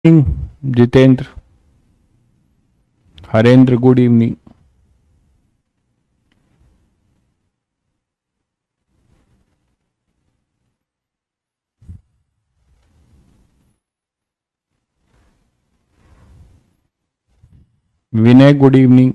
Jitendra, Harendra, good evening. Vinay, good evening.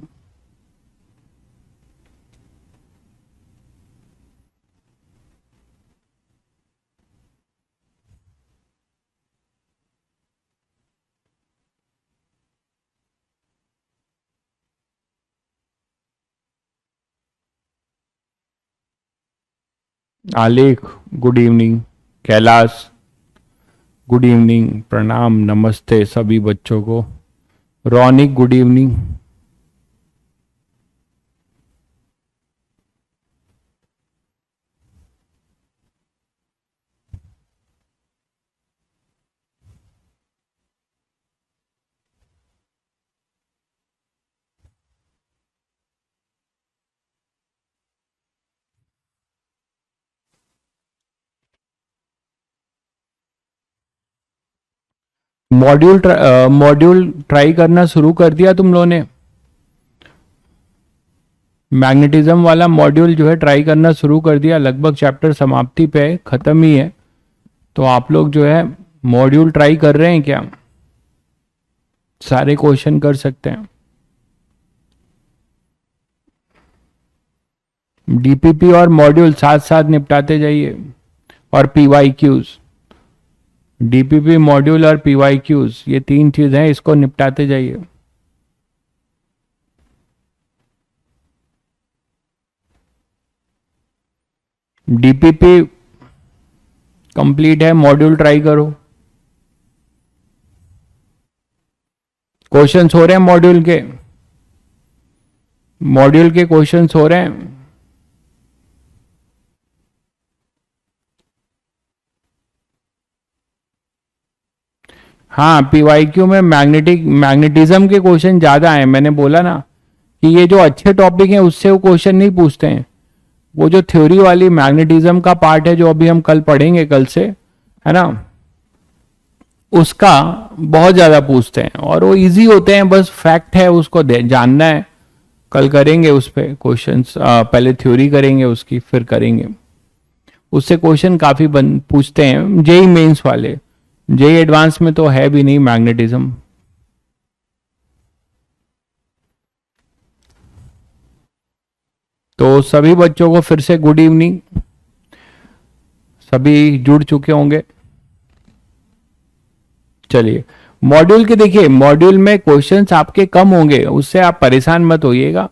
Alekh, good evening. Kailash, good evening. प्रणाम, नमस्ते सभी बच्चों को। Raunik, good evening. Module try करना शुरू कर दिया तुम लोगों ने? मैग्नेटिज्म वाला मॉड्यूल जो है ट्राई करना शुरू कर दिया? लगभग चैप्टर समाप्ति पे है, खत्म ही है। तो आप लोग जो है मॉड्यूल ट्राई कर रहे हैं क्या? सारे क्वेश्चन कर सकते हैं। डीपीपी और मॉड्यूल साथ साथ निपटाते जाइए। और पीवाईक्यूज, डीपीपी, मॉड्यूल और पीवाईक्यूज, ये तीन चीज हैं, इसको निपटाते जाइए। डीपीपी कंप्लीट है, मॉड्यूल ट्राई करो। क्वेश्चंस हो रहे हैं मॉड्यूल के क्वेश्चंस हो रहे हैं। हाँ, पीवाईक्यू में मैग्नेटिज्म के क्वेश्चन ज्यादा हैं। मैंने बोला ना कि ये जो अच्छे टॉपिक हैं उससे वो क्वेश्चन नहीं पूछते हैं। वो जो थ्योरी वाली मैग्नेटिज्म का पार्ट है जो अभी हम कल पढ़ेंगे, कल से, है ना, उसका बहुत ज्यादा पूछते हैं और वो इजी होते हैं। बस फैक्ट है, उसको जानना है। कल करेंगे उस पे क्वेश्चंस। पहले थ्योरी करेंगे उसकी, फिर करेंगे। उससे क्वेश्चन काफी पूछते हैं जेई मेंस वाले। जेई एडवांस में तो है भी नहीं मैग्नेटिज्म। तो सभी बच्चों को फिर से गुड इवनिंग। सभी जुड़ चुके होंगे। चलिए, मॉड्यूल के देखिए, मॉड्यूल में क्वेश्चंस आपके कम होंगे, उससे आप परेशान मत होइएगा।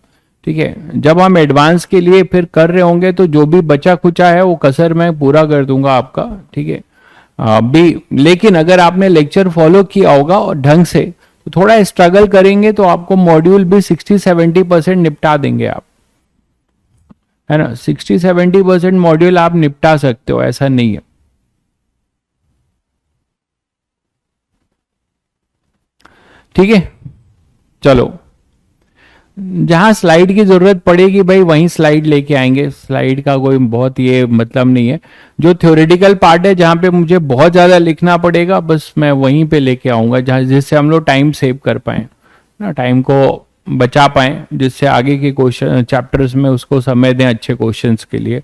ठीक है, जब हम एडवांस के लिए फिर कर रहे होंगे तो जो भी बचा खुचा है वो कसर मैं पूरा कर दूंगा आपका। ठीक है, भी लेकिन अगर आपने लेक्चर फॉलो किया होगा और ढंग से, तो थोड़ा स्ट्रगल करेंगे तो आपको मॉड्यूल भी 60-70% निपटा देंगे आप, है ना। 60-70% मॉड्यूल आप निपटा सकते हो, ऐसा नहीं है। ठीक है, चलो, जहां स्लाइड की जरूरत पड़ेगी भाई वहीं स्लाइड लेके आएंगे। स्लाइड का कोई बहुत ये मतलब नहीं है। जो थ्योरेटिकल पार्ट है जहां पे मुझे बहुत ज्यादा लिखना पड़ेगा, बस मैं वहीं पे लेके आऊंगा, जहां जिससे हम लोग टाइम सेव कर पाए ना, टाइम को बचा पाए, जिससे आगे के क्वेश्चन चैप्टर्स में उसको समय दें अच्छे क्वेश्चंस के लिए।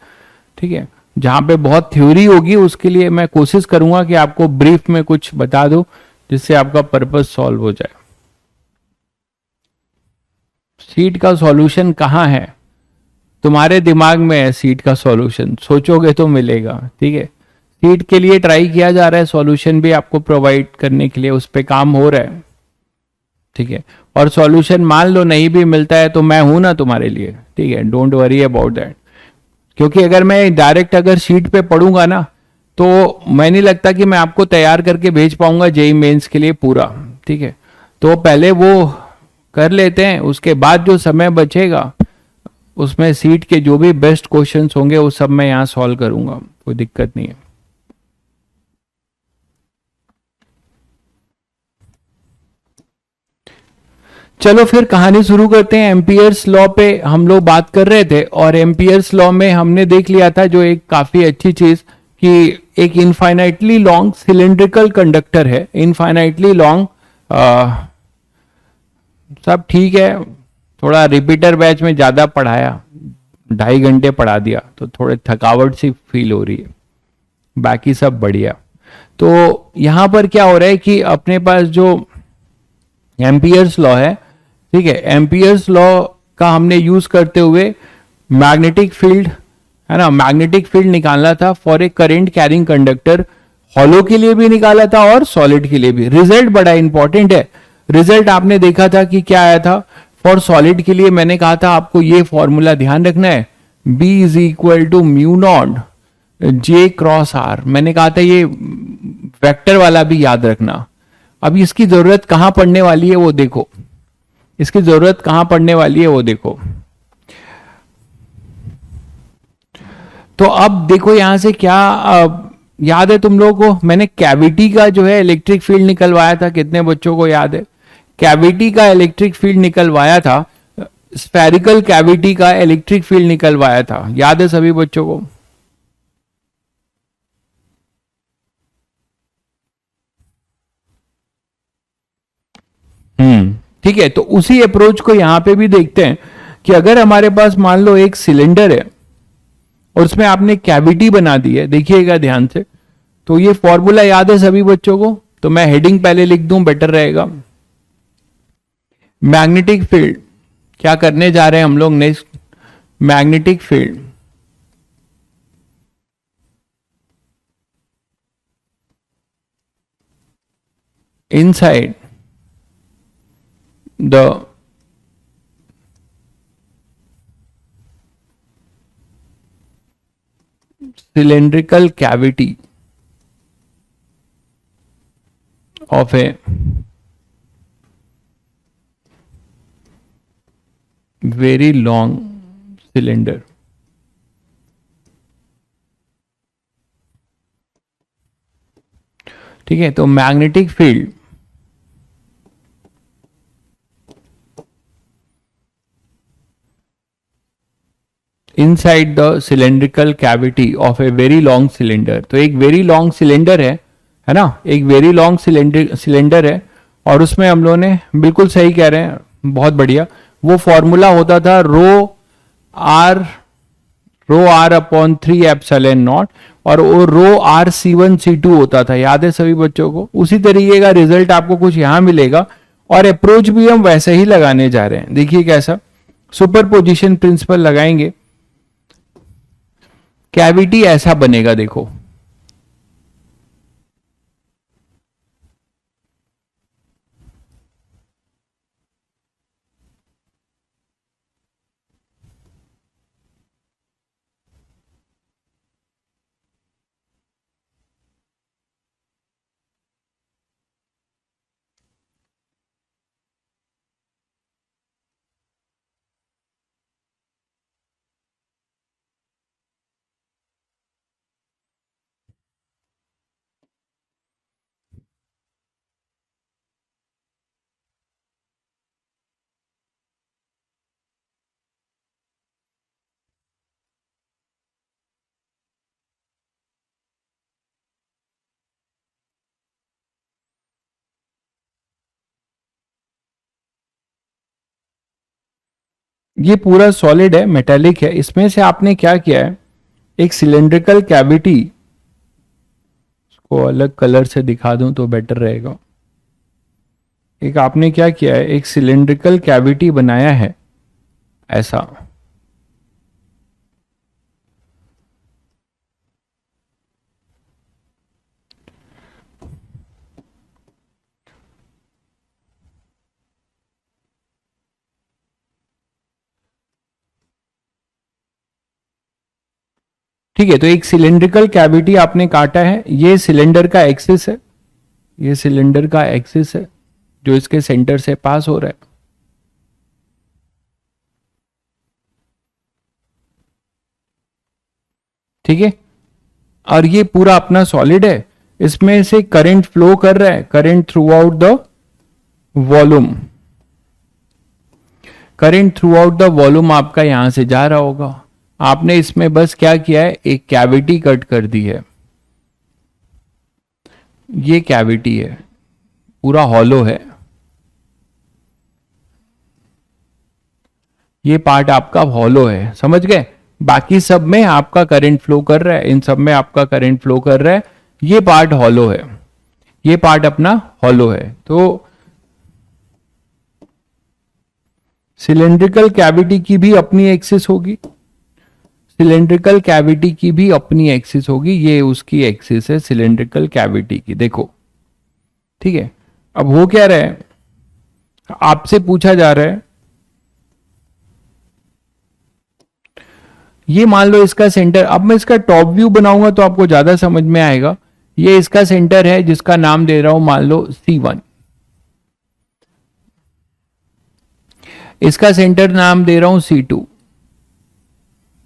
ठीक है, जहां पे बहुत थ्योरी होगी उसके लिए मैं कोशिश करूंगा कि आपको ब्रीफ में कुछ बता दूं जिससे आपका पर्पस सॉल्व हो जाए। सीट का सॉल्यूशन कहाँ है? तुम्हारे दिमाग में है सीट का सॉल्यूशन, सोचोगे तो मिलेगा। ठीक है, सीट के लिए ट्राई किया जा रहा है, सॉल्यूशन भी आपको प्रोवाइड करने के लिए उस पे काम हो रहा है। ठीक है, और सॉल्यूशन मान लो नहीं भी मिलता है तो मैं हूं ना तुम्हारे लिए। ठीक है, डोंट वरी अबाउट दैट। क्योंकि अगर मैं डायरेक्ट अगर सीट पे पढ़ूंगा ना तो मैं नहीं लगता कि मैं आपको तैयार करके भेज पाऊंगा जेई मेंस के लिए पूरा। ठीक है, तो पहले वो कर लेते हैं, उसके बाद जो समय बचेगा उसमें सीट के जो भी बेस्ट क्वेश्चंस होंगे वो सब मैं यहां सॉल्व करूंगा, कोई दिक्कत नहीं है। चलो फिर कहानी शुरू करते हैं। एम्पियर्स लॉ पे हम लोग बात कर रहे थे और एम्पियर्स लॉ में हमने देख लिया था जो एक काफी अच्छी चीज कि एक इनफाइनाइटली लॉन्ग सिलेंड्रिकल कंडक्टर है, इनफाइनाइटली लॉन्ग, सब ठीक है, थोड़ा रिपीटर बैच में ज्यादा पढ़ाया, 2.5 घंटे पढ़ा दिया तो थोड़े थकावट सी फील हो रही है, बाकी सब बढ़िया। तो यहां पर क्या हो रहा है कि अपने पास जो एम्पियर्स लॉ है, ठीक है, एम्पियर्स लॉ का हमने यूज करते हुए मैग्नेटिक फील्ड, है ना, मैग्नेटिक फील्ड निकालना था for a current carrying conductor, hollow के लिए भी निकाला था और सॉलिड के लिए भी। रिजल्ट बड़ा इंपॉर्टेंट है, रिजल्ट आपने देखा था कि क्या आया था। फॉर सॉलिड के लिए मैंने कहा था आपको ये फॉर्मूला ध्यान रखना है, B is equal to mu naught J cross R, मैंने कहा था ये वेक्टर वाला भी याद रखना। अब इसकी जरूरत कहां पड़ने वाली है वो देखो, इसकी जरूरत कहां पड़ने वाली है वो देखो। तो अब देखो यहां से क्या याद है तुम लोगों को, मैंने कैविटी का जो है इलेक्ट्रिक फील्ड निकलवाया था, कितने बच्चों को याद है? कैविटी का इलेक्ट्रिक फील्ड निकलवाया था, स्फेरिकल कैविटी का इलेक्ट्रिक फील्ड निकलवाया था, याद है सभी बच्चों को? ठीक है, तो उसी अप्रोच को यहां पे भी देखते हैं कि अगर हमारे पास मान लो एक सिलेंडर है और उसमें आपने कैविटी बना दी है, देखिएगा ध्यान से, तो ये फॉर्मूला याद है सभी बच्चों को? तो मैं हेडिंग पहले लिख दूं, बेटर रहेगा। मैग्नेटिक फील्ड क्या करने जा रहे हैं हम लोग next, magnetic field inside the cylindrical cavity of a very long cylinder. ठीक है, तो magnetic field inside the cylindrical cavity of a very long cylinder. तो एक वेरी लॉन्ग सिलेंडर है ना, एक वेरी लॉन्ग सिलेंडर है और उसमें हम लोगों ने, बिल्कुल सही कह रहे हैं, बहुत बढ़िया, वो फॉर्मूला होता था रो आर अपॉन 3 एप्सिलॉन नॉट, और वो रो आर C1 C2 होता था, याद है सभी बच्चों को? उसी तरीके का रिजल्ट आपको कुछ यहां मिलेगा और अप्रोच भी हम वैसे ही लगाने जा रहे हैं। देखिए कैसा, सुपरपोजिशन प्रिंसिपल लगाएंगे, कैविटी ऐसा बनेगा, देखो ये पूरा सॉलिड है, मेटेलिक है, इसमें से आपने क्या किया है, एक सिलेंड्रिकल कैविटी, इसको अलग कलर से दिखा दूं तो बेटर रहेगा, एक आपने क्या किया है, एक सिलेंड्रिकल कैविटी बनाया है ऐसा, ठीक है। तो एक सिलेंड्रिकल कैविटी आपने काटा है, ये सिलेंडर का एक्सिस है, ये सिलेंडर का एक्सिस है जो इसके सेंटर से पास हो रहा है, ठीक है। और ये पूरा अपना सॉलिड है, इसमें से करंट फ्लो कर रहा है, current through out the volume, current through out the volume आपका यहां से जा रहा होगा। आपने इसमें बस क्या किया है, एक कैविटी कट कर दी है, ये कैविटी है, पूरा हॉलो है, ये पार्ट आपका हॉलो है, समझ गए। बाकी सब में आपका करंट फ्लो कर रहा है, इन सब में आपका करंट फ्लो कर रहा है, ये पार्ट हॉलो है, ये पार्ट अपना हॉलो है। तो सिलेंड्रिकल कैविटी की भी अपनी एक्सिस होगी, सिलेंड्रिकल कैविटी की भी अपनी एक्सिस होगी, ये उसकी एक्सिस है सिलेंड्रिकल कैविटी की, देखो ठीक है। अब हो क्या रहा है, आपसे पूछा जा रहा है, ये मान लो इसका सेंटर, अब मैं इसका टॉप व्यू बनाऊंगा तो आपको ज्यादा समझ में आएगा। ये इसका सेंटर है जिसका नाम दे रहा हूं मान लो C1, इसका सेंटर नाम दे रहा हूं C2,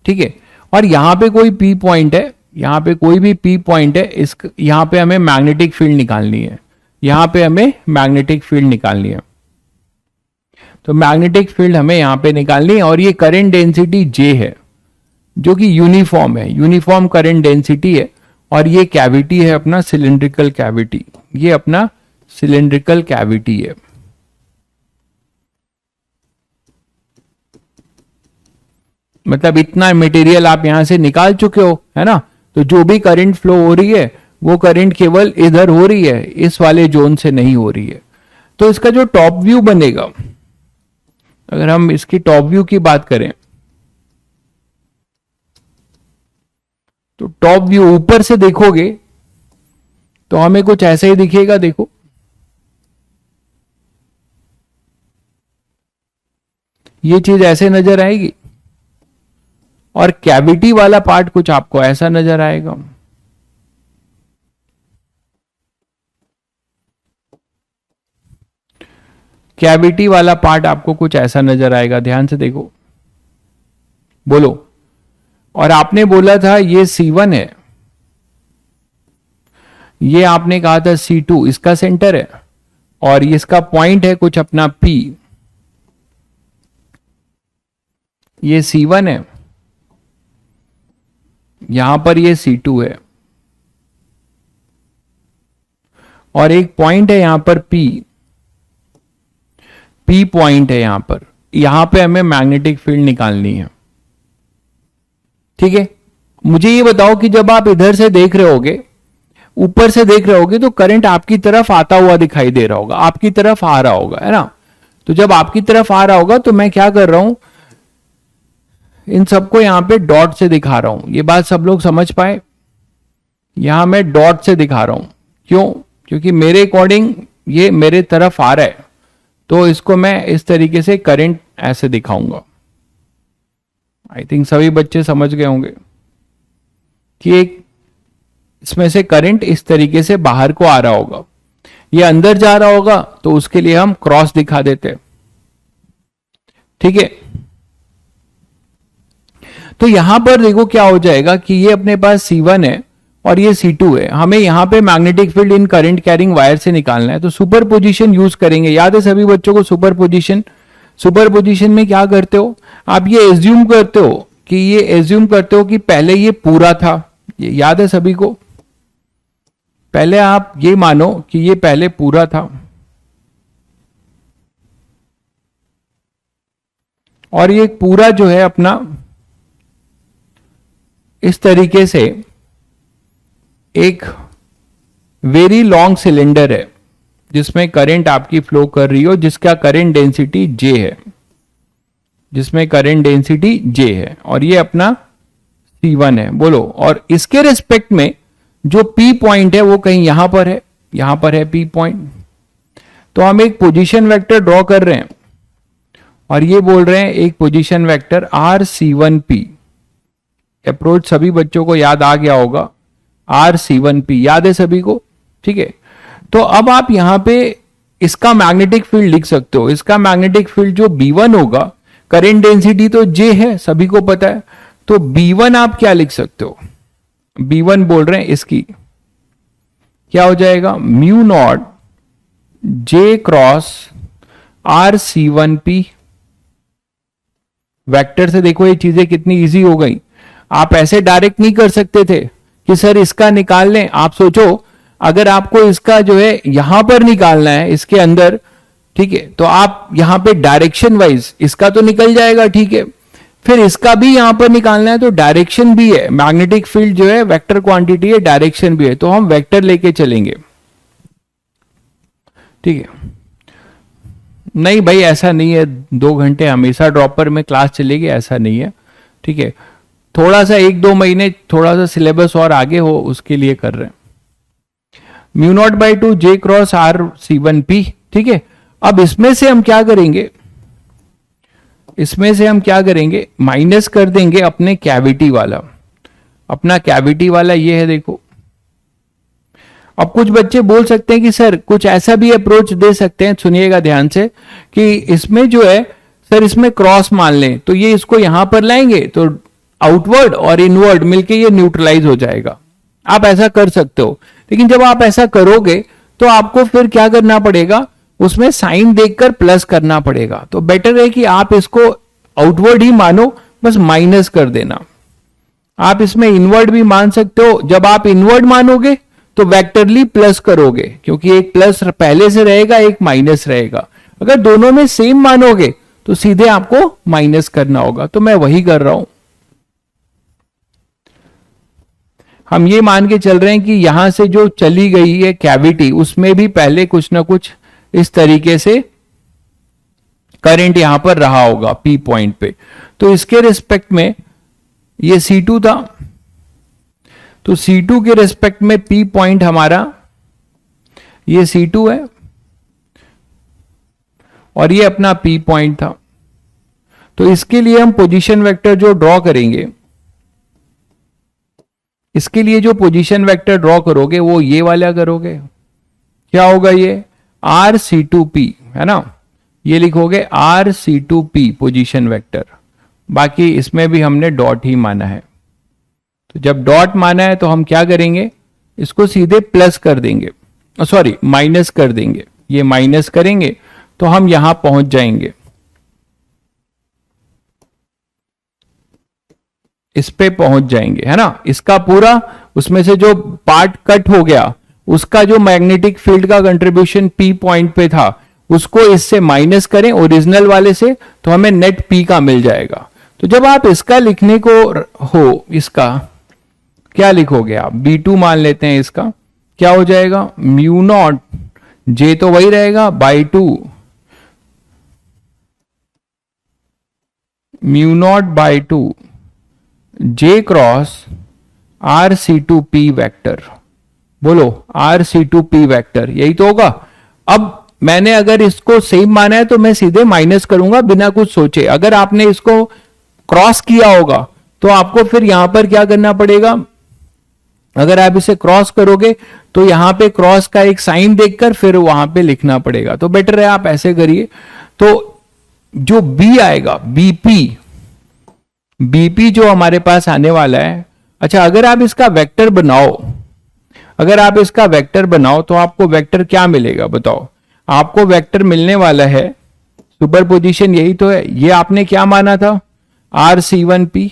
ठीक है। और यहां पे कोई P पॉइंट है, यहां पे कोई भी P पॉइंट है, इस यहां पे हमें मैग्नेटिक फील्ड निकालनी है, यहां पे हमें मैग्नेटिक फील्ड निकालनी है। तो मैग्नेटिक फील्ड हमें यहां पे निकालनी है, और ये करंट डेंसिटी J है जो कि यूनिफॉर्म है, यूनिफॉर्म करंट डेंसिटी है। और ये कैविटी है अपना सिलिंड्रिकल कैविटी, ये अपना सिलिंड्रिकल कैविटी है। मतलब इतना मटेरियल आप यहां से निकाल चुके हो, है ना। तो जो भी करंट फ्लो हो रही है वो करंट केवल इधर हो रही है, इस वाले जोन से नहीं हो रही है। तो इसका जो टॉप व्यू बनेगा, अगर हम इसकी टॉप व्यू की बात करें तो टॉप व्यू ऊपर से देखोगे तो हमें कुछ ऐसा ही दिखेगा, देखो ये चीज ऐसे नजर आएगी, और कैविटी वाला पार्ट कुछ आपको ऐसा नजर आएगा। कैविटी वाला पार्ट आपको कुछ ऐसा नजर आएगा, ध्यान से देखो, बोलो। और आपने बोला था ये C1 है, ये आपने कहा था C2 इसका सेंटर है, और ये इसका पॉइंट है कुछ अपना P, ये C1 है, यहां पर ये C2 है, और एक पॉइंट है यहां पर P पॉइंट है यहां पर, यहां पे हमें मैग्नेटिक फील्ड निकालनी है, ठीक है। मुझे ये बताओ कि जब आप इधर से देख रहे होगे, ऊपर से देख रहे होगे, तो करंट आपकी तरफ आता हुआ दिखाई दे रहा होगा, आपकी तरफ आ रहा होगा, है ना। तो जब आपकी तरफ आ रहा होगा तो मैं क्या कर रहा हूं, इन सबको यहां पे डॉट से दिखा रहा हूं। ये बात सब लोग समझ पाए, यहां मैं डॉट से दिखा रहा हूं, क्यों, क्योंकि मेरे अकॉर्डिंग ये मेरे तरफ आ रहा है, तो इसको मैं इस तरीके से करंट ऐसे दिखाऊंगा। आई थिंक सभी बच्चे समझ गए होंगे कि एक इसमें से करंट इस तरीके से बाहर को आ रहा होगा, ये अंदर जा रहा होगा तो उसके लिए हम क्रॉस दिखा देते हैं, ठीक है। तो यहां पर देखो क्या हो जाएगा कि ये अपने पास C1 है और ये C2 है, हमें यहां पे मैग्नेटिक फील्ड इन करंट कैरिंग वायर से निकालना है। तो सुपर पोजिशन यूज करेंगे, याद है सभी बच्चों को सुपर पोजिशन। सुपर पोजिशन में क्या करते हो आप, ये एज्यूम करते हो कि पहले ये पूरा था, ये याद है सभी को। पहले आप ये मानो कि ये पहले पूरा था, और ये पूरा जो है अपना इस तरीके से एक वेरी लॉन्ग सिलेंडर है जिसमें करंट आपकी फ्लो कर रही हो, जिसका करंट डेंसिटी J है, जिसमें करंट डेंसिटी J है, और ये अपना C1 है, बोलो। और इसके रिस्पेक्ट में जो P पॉइंट है वो कहीं यहां पर है, यहां पर है P पॉइंट। तो हम एक पोजीशन वेक्टर ड्रॉ कर रहे हैं, और ये बोल रहे हैं एक पोजीशन वेक्टर RC1P। अप्रोच सभी बच्चों को याद आ गया होगा, RC1P याद है सभी को, ठीक है। तो अब आप यहां पे इसका मैग्नेटिक फील्ड लिख सकते हो, इसका मैग्नेटिक फील्ड जो B1 होगा, करंट डेंसिटी तो J है सभी को पता है, तो B1 आप क्या लिख सकते हो, B1 बोल रहे हैं इसकी क्या हो जाएगा, mu naught J cross RC1P। Vector से देखो ये चीजें कितनी इजी हो गई। आप ऐसे डायरेक्ट नहीं कर सकते थे कि सर इसका निकाल लें। आप सोचो अगर आपको इसका जो है यहां पर निकालना है इसके अंदर, ठीक है, तो आप यहां पे डायरेक्शन वाइज इसका तो निकल जाएगा, ठीक है, फिर इसका भी यहां पर निकालना है तो डायरेक्शन भी है, मैग्नेटिक फील्ड जो है वेक्टर क्वांटिटी है, डायरेक्शन भी है, तो हम वेक्टर लेके चलेंगे, ठीक है। नहीं भाई ऐसा नहीं है 2 घंटे हमेशा ड्रॉपर में क्लास चलेगी, ऐसा नहीं है, ठीक है, थोड़ा सा 1-2 महीने थोड़ा सा सिलेबस और आगे हो उसके लिए कर रहे हैं। μ0/2 J क्रॉस R C1P, ठीक है। अब इसमें से हम क्या करेंगे, इसमें से हम क्या करेंगे, माइनस कर देंगे अपने कैविटी वाला, अपना कैविटी वाला ये है देखो। अब कुछ बच्चे बोल सकते हैं कि सर कुछ ऐसा भी अप्रोच दे सकते हैं, सुनिएगा ध्यान से, कि इसमें जो है सर इसमें क्रॉस मान लें तो ये इसको यहां पर लाएंगे तो आउटवर्ड और इनवर्ड मिलके ये न्यूट्रलाइज हो जाएगा, आप ऐसा कर सकते हो। लेकिन जब आप ऐसा करोगे तो आपको फिर क्या करना पड़ेगा, उसमें साइन देखकर प्लस करना पड़ेगा, तो बेटर है कि आप इसको आउटवर्ड ही मानो, बस माइनस कर देना। आप इसमें इनवर्ड भी मान सकते हो, जब आप इनवर्ड मानोगे तो वेक्टरली प्लस करोगे, क्योंकि एक प्लस पहले से रहेगा एक माइनस रहेगा। अगर दोनों में सेम मानोगे तो सीधे आपको माइनस करना होगा, तो मैं वही कर रहा हूं। हम ये मान के चल रहे हैं कि यहां से जो चली गई है कैविटी, उसमें भी पहले कुछ ना कुछ इस तरीके से करंट यहां पर रहा होगा पी पॉइंट पे, तो इसके रिस्पेक्ट में ये C2 था, तो C2 के रिस्पेक्ट में P पॉइंट हमारा ये C2 है और ये अपना P पॉइंट था। तो इसके लिए हम पोजीशन वेक्टर जो ड्रॉ करेंगे, इसके लिए जो पोजीशन वेक्टर ड्रॉ करोगे वो ये वाला करोगे, क्या होगा ये RC2P है ना, ये लिखोगे RC2P पोजीशन वेक्टर, बाकी इसमें भी हमने डॉट ही माना है। तो जब डॉट माना है तो हम क्या करेंगे, इसको सीधे प्लस कर देंगे, सॉरी माइनस कर देंगे, ये माइनस करेंगे तो हम यहां पहुंच जाएंगे, इस पे पहुंच जाएंगे, है ना। इसका पूरा उसमें से जो पार्ट कट हो गया उसका जो मैग्नेटिक फील्ड का कंट्रीब्यूशन P पॉइंट पे था उसको इससे माइनस करें ओरिजिनल वाले से, तो हमें नेट P का मिल जाएगा। तो जब आप इसका लिखने को हो, इसका क्या लिखोगे आप, B2 मान लेते हैं, इसका क्या हो जाएगा, μ0 J तो वही रहेगा by 2, μ0/2 J cross RC2P vector, बोलो RC2P वेक्टर, यही तो होगा। अब मैंने अगर इसको सेम माना है तो मैं सीधे माइनस करूंगा बिना कुछ सोचे। अगर आपने इसको क्रॉस किया होगा तो आपको फिर यहां पर क्या करना पड़ेगा, अगर आप इसे क्रॉस करोगे तो यहां पे क्रॉस का एक साइन देखकर फिर वहां पे लिखना पड़ेगा, तो बेटर है आप ऐसे करिए। तो जो B आएगा BP जो हमारे पास आने वाला है, अच्छा अगर आप इसका वेक्टर बनाओ, अगर आप इसका वेक्टर बनाओ तो आपको वेक्टर क्या मिलेगा बताओ, आपको वेक्टर मिलने वाला है सुपरपोजिशन, यही तो है। ये आपने क्या माना था RC1P,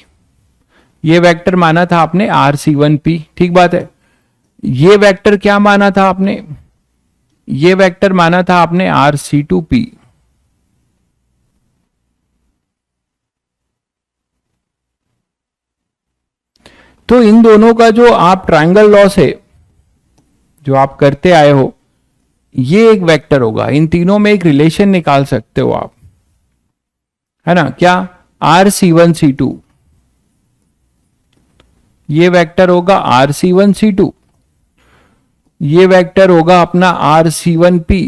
ये वेक्टर माना था आपने RC1P, ठीक बात है। ये वेक्टर क्या माना था आपने, ये वेक्टर माना था आपने RC2P। तो इन दोनों का जो आप ट्रायंगल लॉ से जो आप करते आए हो, ये एक वेक्टर होगा, इन तीनों में एक रिलेशन निकाल सकते हो आप, है ना, क्या RC1C2, ये वेक्टर होगा RC1C2, ये वेक्टर होगा अपना RC1P,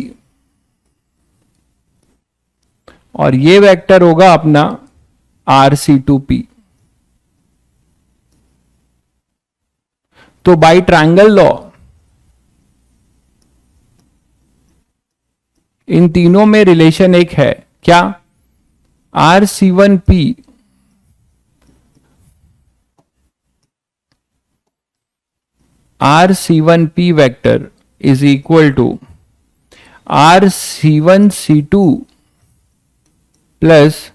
और ये वेक्टर होगा अपना RC2P। तो बाय ट्रायंगल लॉ इन तीनों में रिलेशन एक है, क्या RC1P RC1P vector is equal to RC1C2 plus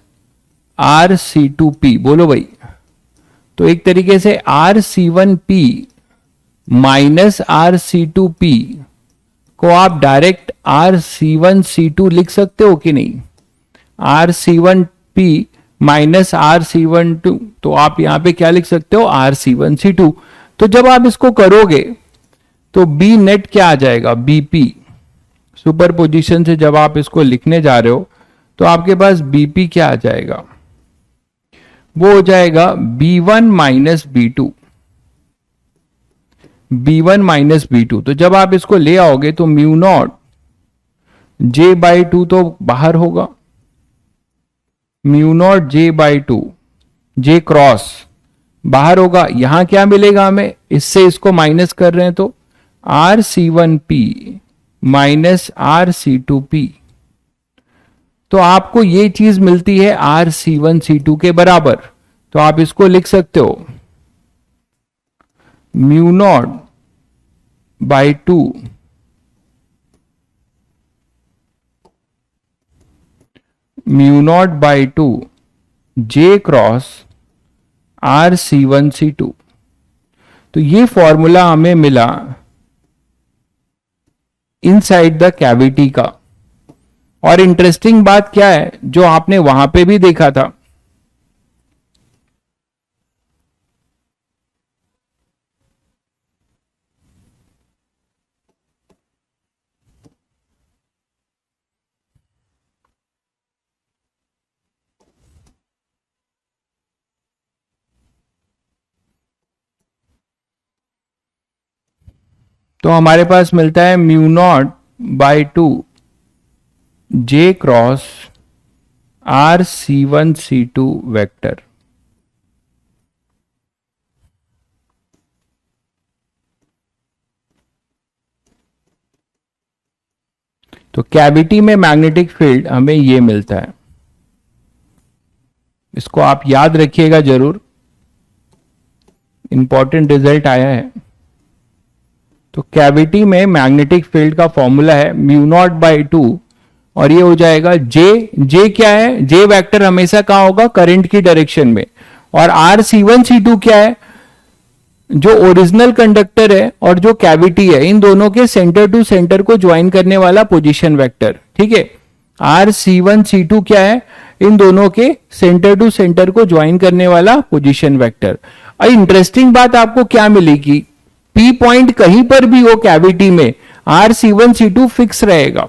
RC2P, बोलो भाई। तो एक तरीके से RC1P माइनस RC2P को आप डायरेक्ट RC1C2 लिख सकते हो कि नहीं? RC1P माइनस RC12, तो आप यहां पे क्या लिख सकते हो? RC1C2। तो जब आप इसको करोगे तो B नेट क्या आ जाएगा? BP। सुपर पोजिशन से जब आप इसको लिखने जा रहे हो तो आपके पास BP क्या आ जाएगा? वो हो जाएगा B1 minus B2। B1 minus B2। तो जब आप इसको ले आओगे तो म्यू नॉट J/2 तो बाहर होगा, mu naught J/2, J cross बाहर होगा। यहां क्या मिलेगा हमें? इससे इसको माइनस कर रहे हैं तो RC1P माइनस RC2P। तो आपको ये चीज मिलती है RC1C2 के बराबर। तो आप इसको लिख सकते हो mu not by 2 mu not by 2 J cross RC1C2। तो ये फॉर्मूला हमें मिला इनसाइड द कैविटी का। और इंटरेस्टिंग बात क्या है जो आपने वहां पे भी देखा था, तो हमारे पास मिलता है mu naught by 2 J cross RC1C2 vector. तो कैविटी में मैग्नेटिक फील्ड हमें ये मिलता है। इसको आप याद रखिएगा जरूर, इंपॉर्टेंट रिजल्ट आया है। तो कैविटी में मैग्नेटिक फील्ड का फॉर्मूला है म्यू नॉट बाई 2 और ये हो जाएगा J क्या है? J वेक्टर हमेशा कहां होगा? करंट की डायरेक्शन में। और RC1C2 क्या है? जो ओरिजिनल कंडक्टर है और जो कैविटी है, इन दोनों के सेंटर टू सेंटर को ज्वाइन करने वाला पोजीशन वेक्टर। ठीक है, RC1C2 क्या है? इन दोनों के सेंटर टू सेंटर को ज्वाइन करने वाला पोजीशन वेक्टर। अब इंटरेस्टिंग बात आपको क्या मिलेगी? P पॉइंट कहीं पर भी हो कैविटी में, RC1C2 फिक्स रहेगा।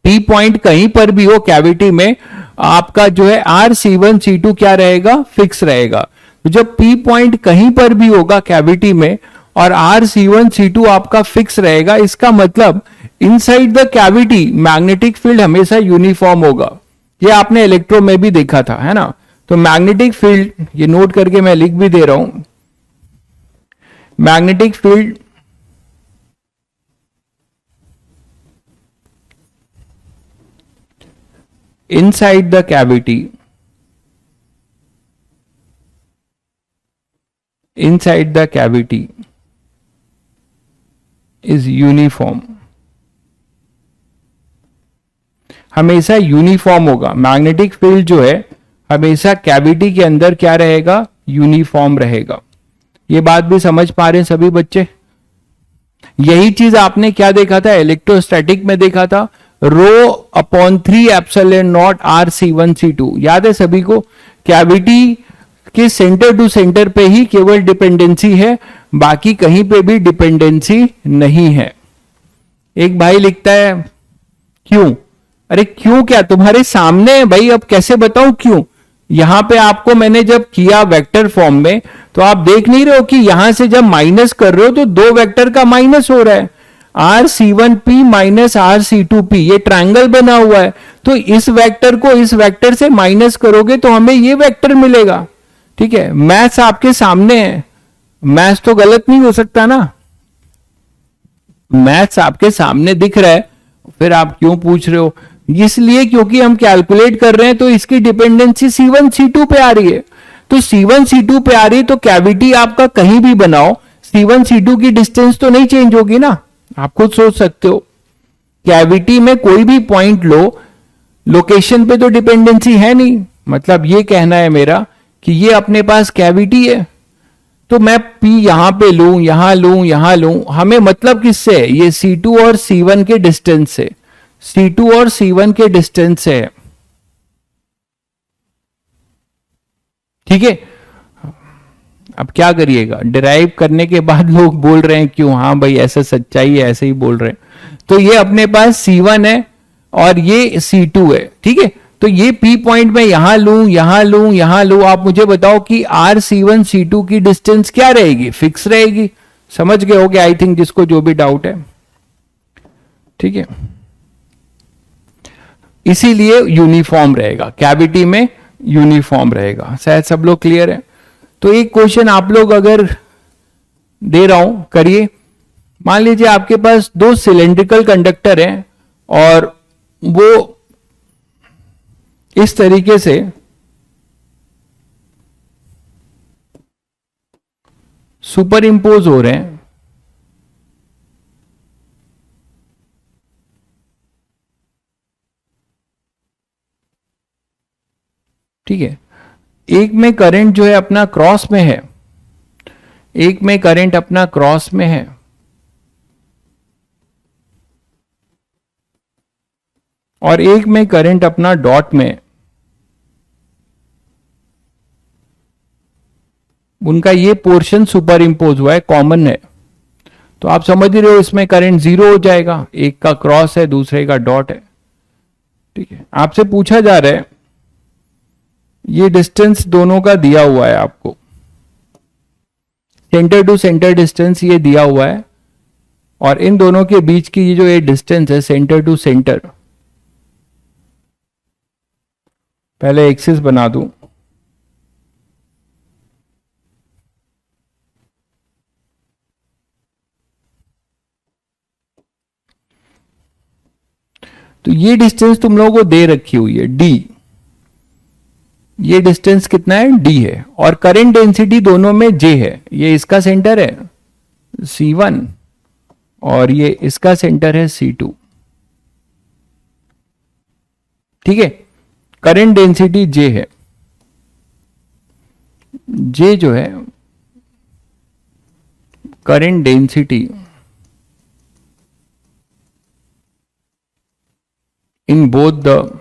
P पॉइंट कहीं पर भी हो कैविटी में, आपका जो है RC1C2 क्या रहेगा? फिक्स रहेगा। तो जब P पॉइंट कहीं पर भी होगा कैविटी में और RC1C2 आपका फिक्स रहेगा, इसका मतलब inside the cavity magnetic field हमेशा यूनिफॉर्म होगा। ये आपने इलेक्ट्रो में भी देखा था, है ना? तो मैग्नेटिक फील्ड, ये नोट करके मैं लिख भी दे रहा हूं, magnetic field inside the cavity is uniform। हमेशा यूनिफॉर्म होगा। मैग्नेटिक फील्ड जो है हमेशा कैविटी के अंदर क्या रहेगा? यूनिफॉर्म रहेगा। ये बात भी समझ पा रहे हैं सभी बच्चे? यही चीज आपने क्या देखा था? इलेक्ट्रोस्टैटिक में देखा था, ρ/3 एप्सिलॉन नॉट RC1C2। याद है सभी को? कैविटी के सेंटर टू सेंटर पे ही केवल डिपेंडेंसी है, बाकी कहीं पे भी डिपेंडेंसी नहीं है। एक भाई लिखता है क्यों? अरे क्यों क्या? तुम्हारे सामने है भाई, अब कैसे बताऊं क्यों? यहां पे आपको मैंने जब किया वेक्टर फॉर्म में, तो आप देख नहीं रहे हो कि यहां से जब माइनस कर रहे हो तो दो वेक्टर का माइनस हो रहा है, RC1P माइनस RC2P, ये ट्रायंगल बना हुआ है। तो इस वेक्टर को इस वेक्टर से माइनस करोगे तो हमें ये वेक्टर मिलेगा। ठीक है, मैथ्स आपके सामने है, मैथ्स तो गलत नहीं हो सकता ना? मैथ्स आपके सामने दिख रहा है, फिर आप क्यों पूछ रहे हो? इसलिए क्योंकि हम कैलकुलेट कर रहे हैं तो इसकी डिपेंडेंसी C1 C2 पे आ रही है। तो C1 C2 पे आ रही है तो कैविटी आपका कहीं भी बनाओ, C1 C2 की डिस्टेंस तो नहीं चेंज होगी ना? आप खुद सोच सकते हो। कैविटी में कोई भी पॉइंट लो, लोकेशन पे तो डिपेंडेंसी है नहीं। मतलब ये कहना है मेरा कि ये अपने पास कैविटी है, तो तो मैं P यहां पे लूं, यहां लूं, यहां लूं, हमें मतलब किससे है? ये C2 और C1 के डिस्टेंस से, C2 और C1 के डिस्टेंस से है। ठीक है, अब क्या करिएगा, डिराइव करने के बाद लोग बोल रहे हैं क्यों, हाँ भाई ऐसा सच्चाई है, ऐसे ही बोल रहे हैं। तो ये अपने पास C1 है और ये C2 है। ठीक है, तो ये P पॉइंट में यहां लूं, यहां लूं, यहां लूं, आप मुझे बताओ कि RC1 C2 की डिस्टेंस क्या रहेगी? फिक्स रहेगी। समझ गए होगे आई थिंक, जिसको जो भी डाउट है। ठीक है, इसीलिए यूनिफॉर्म रहेगा, कैविटी में यूनिफॉर्म रहेगा। शायद सब लोग क्लियर है। तो एक क्वेश्चन आप लोग अगर दे रहा हूं, करिए। मान लीजिए आपके पास दो सिलेंड्रिकल कंडक्टर हैं और वो इस तरीके से सुपर इंपोज हो रहे हैं। ठीक है, एक में करंट जो है अपना क्रॉस में है, एक में करंट अपना क्रॉस में है, और एक में करंट अपना डॉट में। उनका ये पोर्शन सुपर इंपोज हुआ है, कॉमन है। तो आप समझ रहे हो इसमें करंट जीरो हो जाएगा, एक का क्रॉस है, दूसरे का डॉट है। ठीक है, आपसे पूछा जा रहा है, ये डिस्टेंस दोनों का दिया हुआ है आपको, सेंटर टू सेंटर डिस्टेंस ये दिया हुआ है, और इन दोनों के बीच की ये जो ये डिस्टेंस है सेंटर टू सेंटर, पहले एक्सिस बना दूं। तो ये डिस्टेंस तुम लोगों को दे रखी हुई है d, ये डिस्टेंस कितना है? d है, और करंट डेंसिटी दोनों में j है। ये इसका सेंटर है C1 और ये इसका सेंटर है C2। ठीक है, करंट डेंसिटी J है। J जो है current density in both the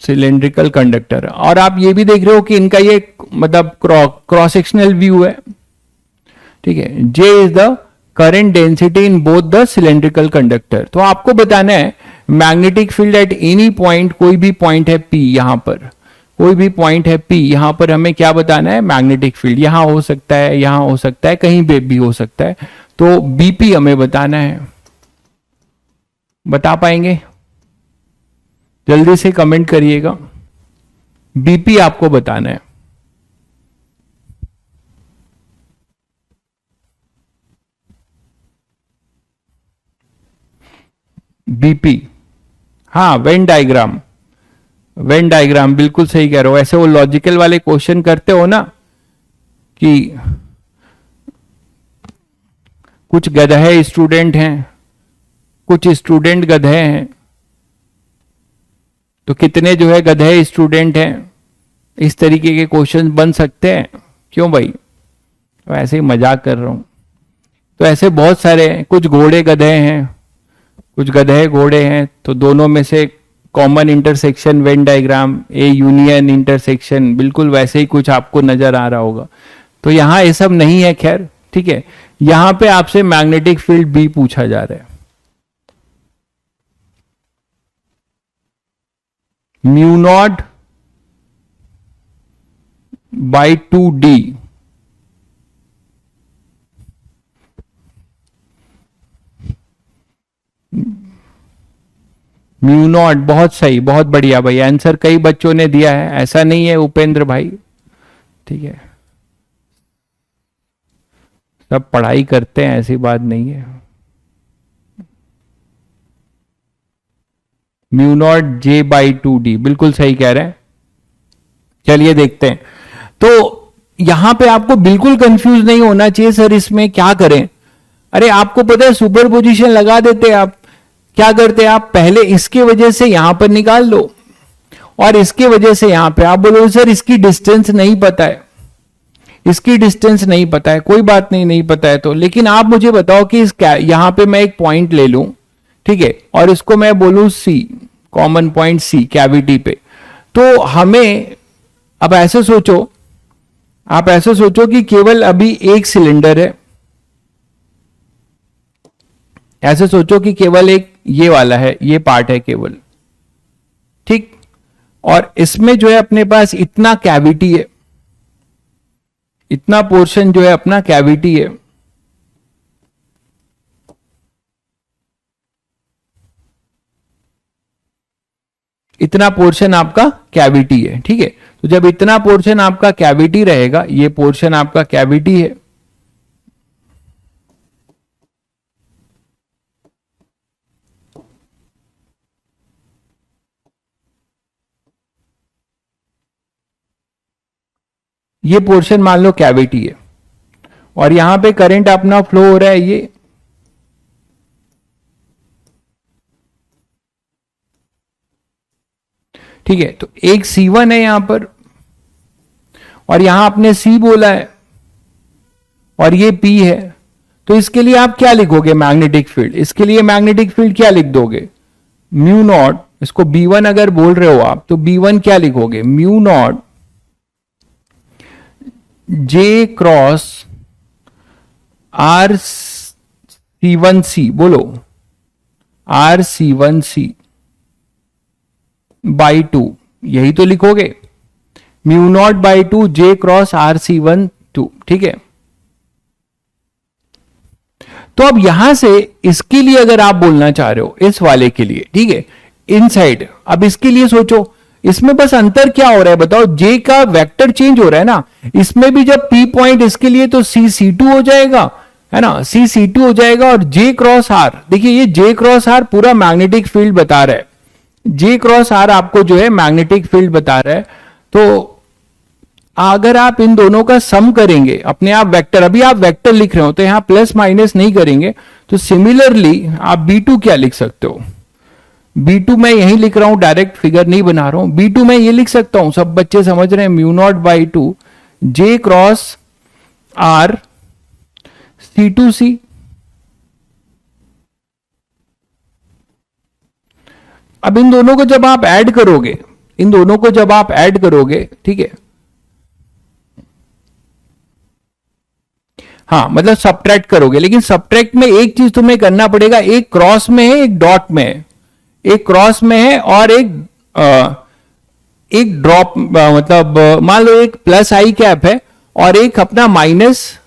cylindrical conductor. और आप ये भी देख रहे हो कि इनका ये मतलब क्रॉस सेक्शनल व्यू है। ठीक है, J is the current density in both the cylindrical conductor. तो आपको बताना है magnetic field at any point, कोई भी पॉइंट है P, यहां पर कोई भी पॉइंट है P, यहां पर हमें क्या बताना है? Magnetic field. यहां हो सकता है, यहां हो सकता है, कहीं पे भी हो सकता है। तो BP हमें बताना है। बता पाएंगे? जल्दी से कमेंट करिएगा। BP आपको बताना है। BP, हाँ, वेन डायग्राम। वेन डायग्राम बिल्कुल सही कह रहे हो। ऐसे वो लॉजिकल वाले क्वेश्चन करते हो ना कि कुछ गधे स्टूडेंट हैं, कुछ स्टूडेंट गधे हैं, तो कितने जो है गधे स्टूडेंट हैं, इस तरीके के क्वेश्चन बन सकते हैं। क्यों भाई? तो ऐसे ही मजाक कर रहा हूं। तो ऐसे बहुत सारे, कुछ घोड़े गधे हैं, कुछ गधे घोड़े हैं, तो दोनों में से common intersection Venn diagram, A union intersection, बिल्कुल वैसे ही कुछ आपको नजर आ रहा होगा। तो यहां ये सब नहीं है। खैर ठीक है, यहां पे आपसे मैग्नेटिक फील्ड बी पूछा जा रहा है। Mu naught by 2D, mu naught, बहुत सही, बहुत बढ़िया भाई। आंसर कई बच्चों ने दिया है, ऐसा नहीं है उपेंद्र भाई। ठीक है, सब पढ़ाई करते हैं, ऐसी बात नहीं है। Mu naught J by 2D, बिल्कुल सही कह रहे हैं। चलिए देखते हैं। तो यहां पे आपको बिल्कुल कंफ्यूज नहीं होना चाहिए सर इसमें क्या करें। अरे आपको पता है सुपरपोजिशन लगा देते आप। क्या करते हैं आप? पहले इसके वजह से यहां पर निकाल लो और इसके वजह से यहां पे आप बोलोगे सर इसकी डिस्टेंस नहीं पता है, इसकी डिस्टेंस नहीं पता है, कोई बात नहीं, नहीं पता है तो, लेकिन आप मुझे बताओ कि यहां पे मैं एक पॉइंट ले लूं, ठीक है, और इसको मैं बोलूं सी, कॉमन पॉइंट सी कैविटी पे, तो हमें अब ऐसे सोचो, आप ऐसे सोचो कि केवल अभी एक सिलेंडर है, ऐसे सोचो कि केवल एक ये वाला है, ये पार्ट है केवल, ठीक, और इसमें जो है अपने पास इतना कैविटी है, इतना पोर्शन जो है अपना कैविटी है, इतना पोर्शन आपका कैविटी है, ठीक है। तो जब इतना पोर्शन आपका कैविटी रहेगा, ये पोर्शन आपका कैविटी है, ये पोर्शन मान लो कैविटी है, और यहां पे करंट अपना फ्लो हो रहा है ये, ठीक है। तो एक C1 है यहां पर, और यहां आपने C बोला है, और ये P है, तो इसके लिए आप क्या लिखोगे मैग्नेटिक फील्ड, इसके लिए मैग्नेटिक फील्ड क्या लिख दोगे, म्यू नॉट, इसको B1 अगर बोल रहे हो आप तो B1 क्या लिखोगे, mu naught J cross RC1C, बोलो RC1C बाई 2, यही तो लिखोगे, mu naught by 2 J cross RC12, ठीक है। तो अब यहां से इसके लिए अगर आप बोलना चाह रहे हो, इस वाले के लिए, ठीक है, इनसाइड, अब इसके लिए सोचो, इसमें बस अंतर क्या हो रहा है बताओ, J का वेक्टर चेंज हो रहा है ना, इसमें भी जब P पॉइंट इसके लिए तो C2 हो जाएगा, है ना, C2 हो जाएगा, और J क्रॉस R, देखिए ये J क्रॉस R पूरा मैग्नेटिक फील्ड बता रहा है, J क्रॉस R आपको जो है मैग्नेटिक फील्ड बता रहा है। तो अगर आप इन दोनों का सम करेंगे, अपने आप वेक्टर, अभी आप वेक्टर लिख रहे हो तो यहां प्लस माइनस नहीं करेंगे, तो सिमिलरली आप B2 क्या लिख सकते हो, B2 मैं यही लिख रहा हूं, डायरेक्ट फिगर नहीं बना रहा हूं, B2 मैं ये लिख सकता हूं, सब बच्चे समझ रहे हैं, mu naught by 2 J cross R C2C, अब इन दोनों को जब आप ऐड करोगे, इन दोनों को जब आप ऐड करोगे, ठीक है, हाँ मतलब सब्ट्रैक्ट करोगे, लेकिन सब्ट्रैक्ट में एक चीज तुम्हें करना पड़ेगा, एक क्रॉस में है, एक डॉट में है, एक क्रॉस में है और एक ड्रॉप, मतलब मान लो एक प्लस आई कैप है और एक अपना माइनस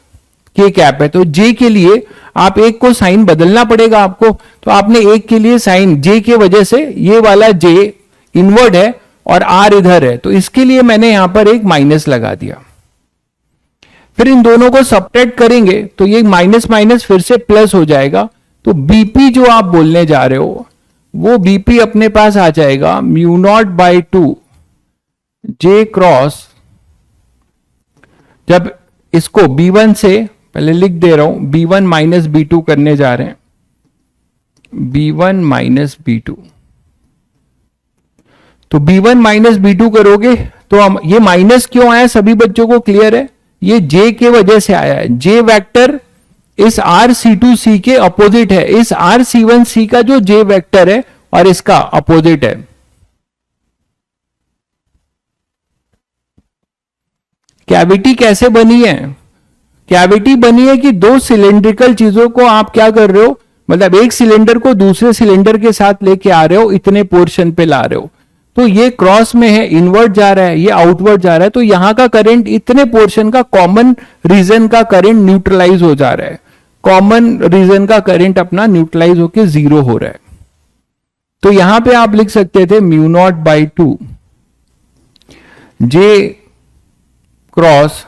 के कैप है, तो जे के लिए आप एक को साइन बदलना पड़ेगा आपको, तो आपने एक के लिए साइन जे के वजह से ये वाला जे इनवर्ड है और आर इधर है, तो इसके लिए मैंने यहां पर एक माइनस लगा दिया। फिर इन दोनों को सब्ट्रैक्ट करेंगे तो ये माइनस माइनस फिर से प्लस हो जाएगा, तो बीपी जो आप बोलने जा रहे हो वो बीपी अपने पास आ जाएगा mu not by 2 J cross, जब इसको B1 से पहले लिख दे रहा हूं, B1 माइनस B2 करने जा रहे हैं, B1 माइनस B2, तो B1 माइनस B2 करोगे तो हम, ये माइनस क्यों आया सभी बच्चों को क्लियर है, ये J के वजह से आया है, J वेक्टर इस RC2C के अपोजिट है, इस RC1C का जो J वेक्टर है और इसका अपोजिट है। कैविटी कैसे बनी है, कैविटी बनी है कि दो सिलेंड्रिकल चीजों को आप क्या कर रहे हो, मतलब एक सिलेंडर को दूसरे सिलेंडर के साथ लेके आ रहे हो, इतने पोर्शन पे ला रहे हो, तो ये क्रॉस में है, इनवर्ट जा रहा है, ये आउटवर्ड जा रहा है, तो यहां का करंट इतने पोर्शन का कॉमन रीजन का करंट न्यूट्रलाइज हो जा रहा है, कॉमन रीजन का करंट अपना न्यूट्रलाइज होकर जीरो हो रहा है। तो यहां पे आप लिख सकते थे mu naught by 2 J cross,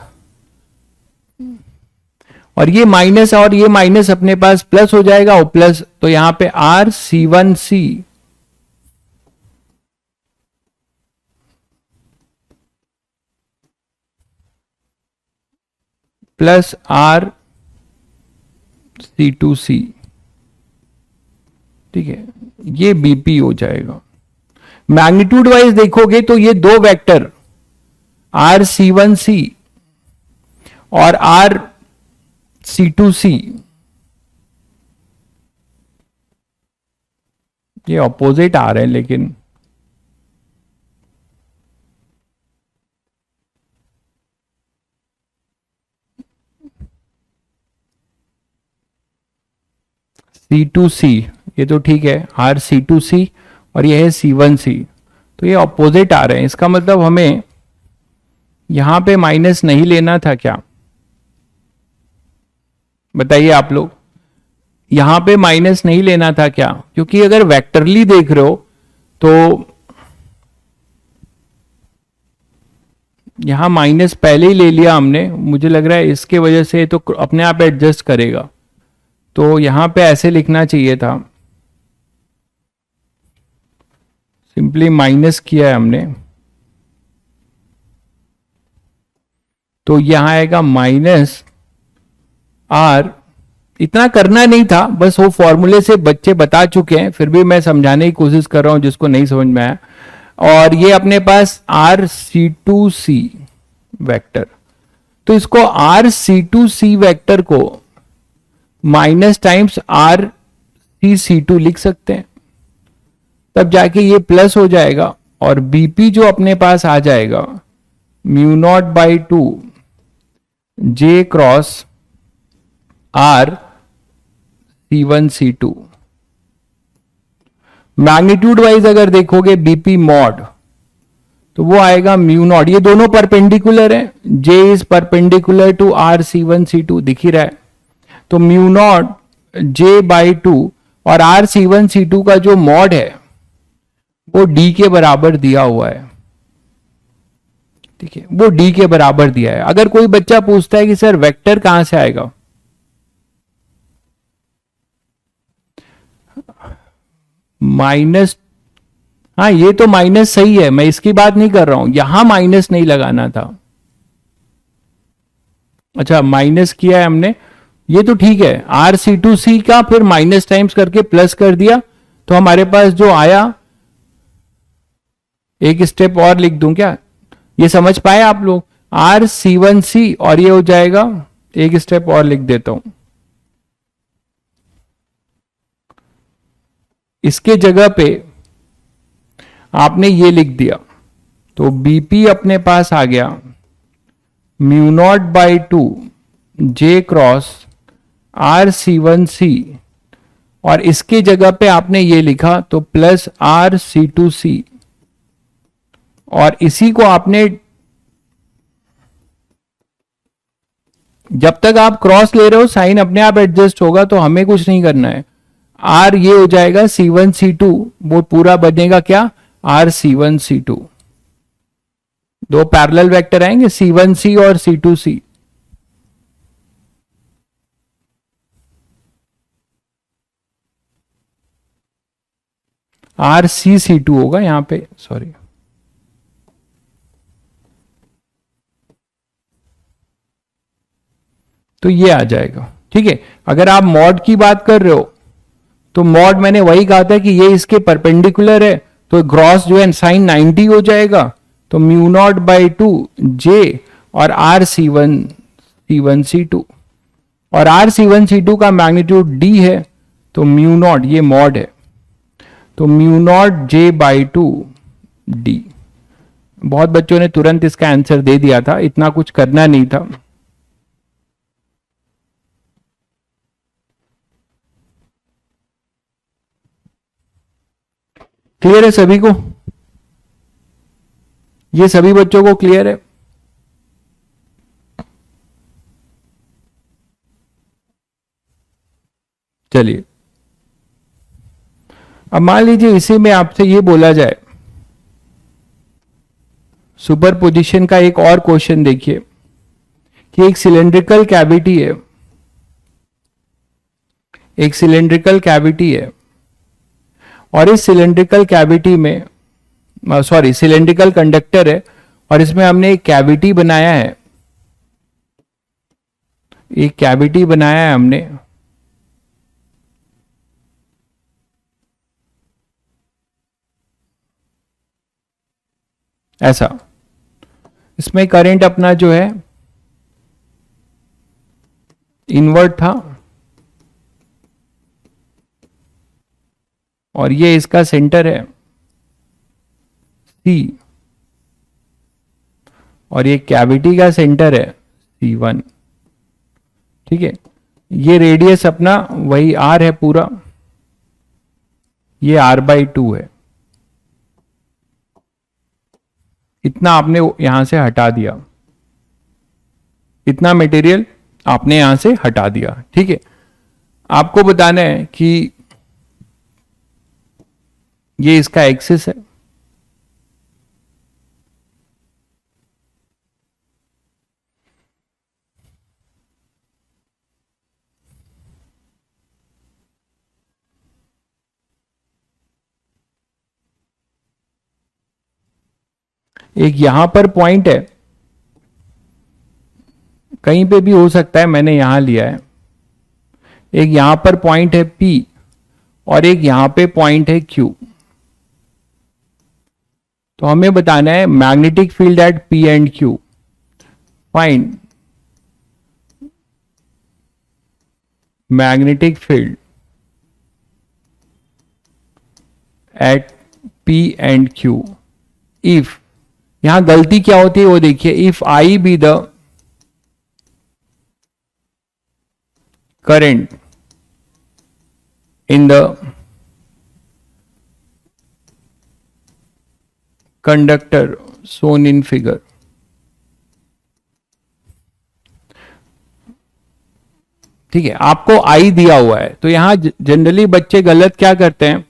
और ये माइनस और ये माइनस अपने पास प्लस हो जाएगा, और प्लस, तो यहां पे RC1C प्लस RC2C, ठीक है, ये बीपी हो जाएगा। मैग्नीट्यूड वाइज देखोगे तो ये दो वेक्टर RC1C और RC2C ये ऑपोजिट आ रहे हैं, लेकिन C2C ये तो ठीक है, RC2C और ये है C1C, तो ये ऑपोजिट आ रहे हैं। इसका मतलब हमें यहां पे माइनस नहीं लेना था क्या? बताइए आप लोग, यहां पे माइनस नहीं लेना था क्या? क्योंकि अगर वेक्टरली देख रहे हो तो यहां माइनस पहले ही ले लिया हमने, मुझे लग रहा है इसके वजह से तो अपने आप एडजस्ट करेगा, तो यहां पे ऐसे लिखना चाहिए था, सिंपली माइनस किया है हमने, तो यहां आएगा माइनस आर। इतना करना नहीं था, बस वो फॉर्मूले से बच्चे बता चुके हैं, फिर भी मैं समझाने की कोशिश कर रहा हूं जिसको नहीं समझ में आया। और ये अपने पास RC2C वेक्टर, तो इसको RC2C वेक्टर को माइनस टाइम्स RCC2 लिख सकते हैं, तब जाके ये प्लस हो जाएगा, और BP जो अपने पास आ जाएगा mu not by 2 J cross RC1C2। Magnitude wise अगर देखोगे BP मॉड, तो वो आएगा म्यू नॉट, ये दोनों परपेंडिकुलर है, J is perpendicular to RC1C2 दिख ही रहा है, तो म्यू नॉट J बाई 2, और RC1C2 का जो मॉड है वो D के बराबर दिया हुआ है, ठीक है, वो D के बराबर दिया है। अगर कोई बच्चा पूछता है कि सर वेक्टर कहां से आएगा, माइनस, हाँ ये तो माइनस सही है, मैं इसकी बात नहीं कर रहा हूं, यहां माइनस नहीं लगाना था। अच्छा माइनस किया है हमने, ये तो ठीक है, RC2C का फिर माइनस टाइम्स करके प्लस कर दिया, तो हमारे पास जो आया, एक स्टेप और लिख दूं क्या, ये समझ पाए आप लोग, RC1C और ये हो जाएगा, एक स्टेप और लिख देता हूं, इसके जगह पे आपने ये लिख दिया, तो BP अपने पास आ गया mu naught by 2 J cross RC1C, और इसके जगह पे आपने ये लिखा तो प्लस RC2C, और इसी को आपने, जब तक आप क्रॉस ले रहे हो साइन अपने आप एडजस्ट होगा, तो हमें कुछ नहीं करना है। R ये हो जाएगा C1C2, वो पूरा बनेगा क्या, RC1C2, दो पैरेलल वेक्टर आएंगे C1C और C2C, RCC2 होगा यहां पे, सॉरी, तो ये आ जाएगा, ठीक है। अगर आप मॉड की बात कर रहे हो, तो मॉड मैंने वही कहा था कि ये इसके परपेंडिकुलर है, तो ग्रॉस जो है साइन 90 हो जाएगा, तो म्यू नॉट बाई 2 J और RC1C2, और RC1C2 का मैग्नीट्यूड D है, तो म्यू नॉट, ये मॉड है, तो mu naught J by 2 D। बहुत बच्चों ने तुरंत इसका आंसर दे दिया था, इतना कुछ करना नहीं था। क्लियर है सभी को? ये सभी बच्चों को क्लियर है? चलिए, अब मान लीजिए इसी में आपसे ये बोला जाए, सुपरपोजिशन का एक और क्वेश्चन देखिए, कि एक सिलेंड्रिकल कैविटी है, एक सिलेंड्रिकल कैविटी है, और इस सिलेंड्रिकल कैविटी में, सॉरी सिलेंड्रिकल कंडक्टर है, और इसमें हमने एक कैविटी बनाया है, एक कैविटी बनाया है हमने, ऐसा। इसमें करंट अपना जो है इनवर्ट था और ये इसका सेंटर है C और ये कैविटी का सेंटर है C1। ठीक है, ये रेडियस अपना वही R है पूरा, ये R/2 है। इतना आपने यहां से हटा दिया, इतना मटेरियल आपने यहां से हटा दिया। ठीक है, आपको बताना है कि ये इसका एक्सिस है, एक यहां पर पॉइंट है, कहीं पे भी हो सकता है, मैंने यहां लिया है। एक यहां पर पॉइंट है P और एक यहां पे पॉइंट है Q। तो हमें बताना है magnetic field at P and Q। Find magnetic field at P and Q if, यहां गलती क्या होती है वो देखिए, if I be the current in the conductor shown in figure। ठीक है, आपको I दिया हुआ है, तो यहां जनरली बच्चे गलत क्या करते हैं,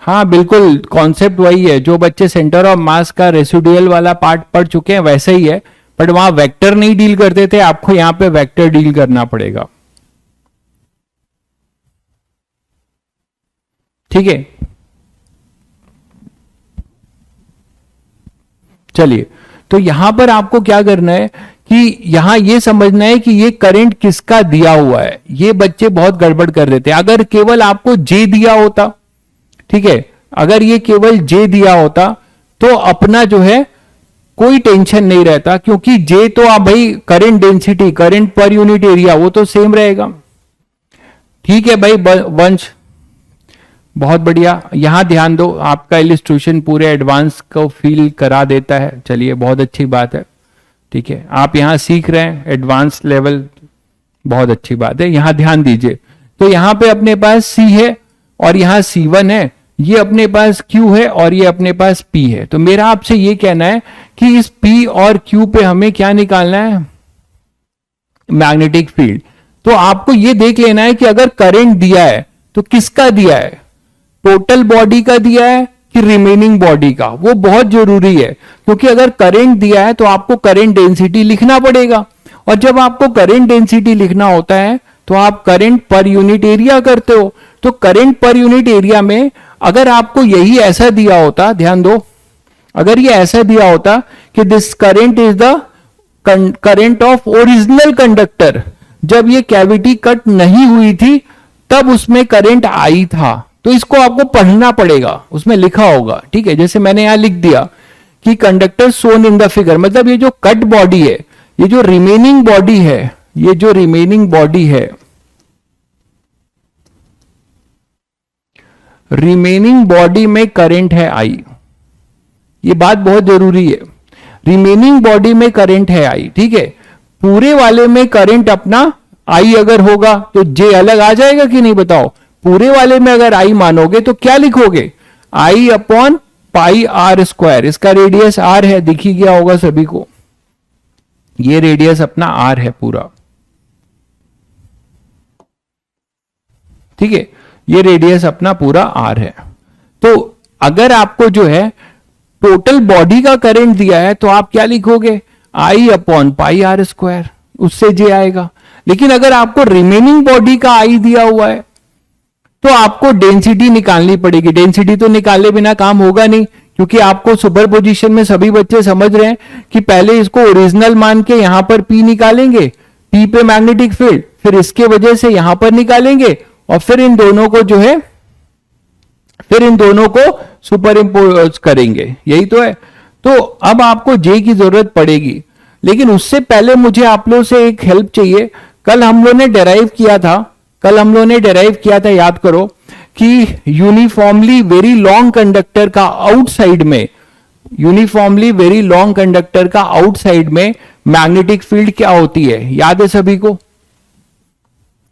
हाँ बिल्कुल कॉन्सेप्ट वही है, जो बच्चे सेंटर ऑफ मास का रेसिडुअल वाला पार्ट पढ़ चुके हैं वैसे ही है, बट वहां वेक्टर नहीं डील करते थे, आपको यहां पे वेक्टर डील करना पड़ेगा। ठीक है, चलिए, तो यहां पर आपको क्या करना है कि यहां ये समझना है कि ये करंट किसका दिया हुआ है। ये बच्चे बहुत गड़बड़ कर देते हैं। अगर केवल आपको J दिया होता, ठीक है, अगर ये केवल J दिया होता तो अपना जो है कोई टेंशन नहीं रहता, क्योंकि J तो आप भाई current density, current per unit area वो तो सेम रहेगा। ठीक है भाई वंश, बहुत बढ़िया, यहां ध्यान दो, आपका इलिस्ट्रेशन पूरे एडवांस को फील करा देता है। चलिए, बहुत अच्छी बात है। ठीक है, आप यहां सीख रहे हैं एडवांस लेवल, बहुत अच्छी बात है, यहां ध्यान दीजिए। तो यहां पे अपने पास C है और यहां C1 है, ये अपने पास Q है और ये अपने पास P है। तो मेरा आपसे ये कहना है कि इस P और Q पे हमें क्या निकालना है, मैग्नेटिक फील्ड। तो आपको ये देख लेना है कि अगर करंट दिया है तो किसका दिया है, टोटल बॉडी का दिया है कि रिमेनिंग बॉडी का, वो बहुत जरूरी है। क्योंकि अगर करंट दिया है तो आपको करंट डेंसिटी लिखना पड़ेगा, और जब आपको करंट डेंसिटी लिखना होता है तो आप करंट पर यूनिट एरिया करते हो। तो करंट पर यूनिट एरिया में अगर आपको यही ऐसा दिया होता, ध्यान दो, अगर ये ऐसा दिया होता कि this current is the current of original conductor, जब ये कैविटी कट नहीं हुई थी तब उसमें करंट आई था, तो इसको आपको पढ़ना पड़ेगा, उसमें लिखा होगा। ठीक है, जैसे मैंने यहां लिख दिया कि conductor shown in the figure, मतलब ये जो कट बॉडी है, ये जो रिमेनिंग बॉडी है, ये जो रिमेनिंग बॉडी है, रिमेनिंग बॉडी में करंट है आई। ये बात बहुत जरूरी है, रिमेनिंग बॉडी में करंट है आई। ठीक है, पूरे वाले में करंट अपना आई अगर होगा तो जे अलग आ जाएगा कि नहीं, बताओ। पूरे वाले में अगर आई मानोगे तो क्या लिखोगे, आई अपॉन पाई आर स्क्वायर। इसका रेडियस आर है, दिख ही गया होगा सभी को, ये रेडियस अपना आर है पूरा। ठीक है, ये रेडियस अपना पूरा आर है। तो अगर आपको जो है टोटल बॉडी का करंट दिया है तो आप क्या लिखोगे, आई अपॉन पाई आर स्क्वायर, उससे जे आएगा। लेकिन अगर आपको रिमेनिंग बॉडी का आई दिया हुआ है तो आपको डेंसिटी निकालनी पड़ेगी। डेंसिटी तो निकाले बिना काम होगा नहीं, क्योंकि आपको सुपर पोजिशन में सभी बच्चे समझ रहे हैं कि पहले इसको ओरिजिनल मान के यहां पर P निकालेंगे, P पे मैग्नेटिक फील्ड, फिर इसके वजह से यहां पर निकालेंगे और फिर इन दोनों को जो है फिर इन दोनों को सुपर इम्पोज करेंगे, यही तो है। तो अब आपको जे की जरूरत पड़ेगी, लेकिन उससे पहले मुझे आप लोगों से एक हेल्प चाहिए। कल हम लोग ने डेराइव किया था, याद करो कि यूनिफॉर्मली वेरी लॉन्ग कंडक्टर का आउटसाइड में मैग्नेटिक फील्ड क्या होती है, याद है सभी को?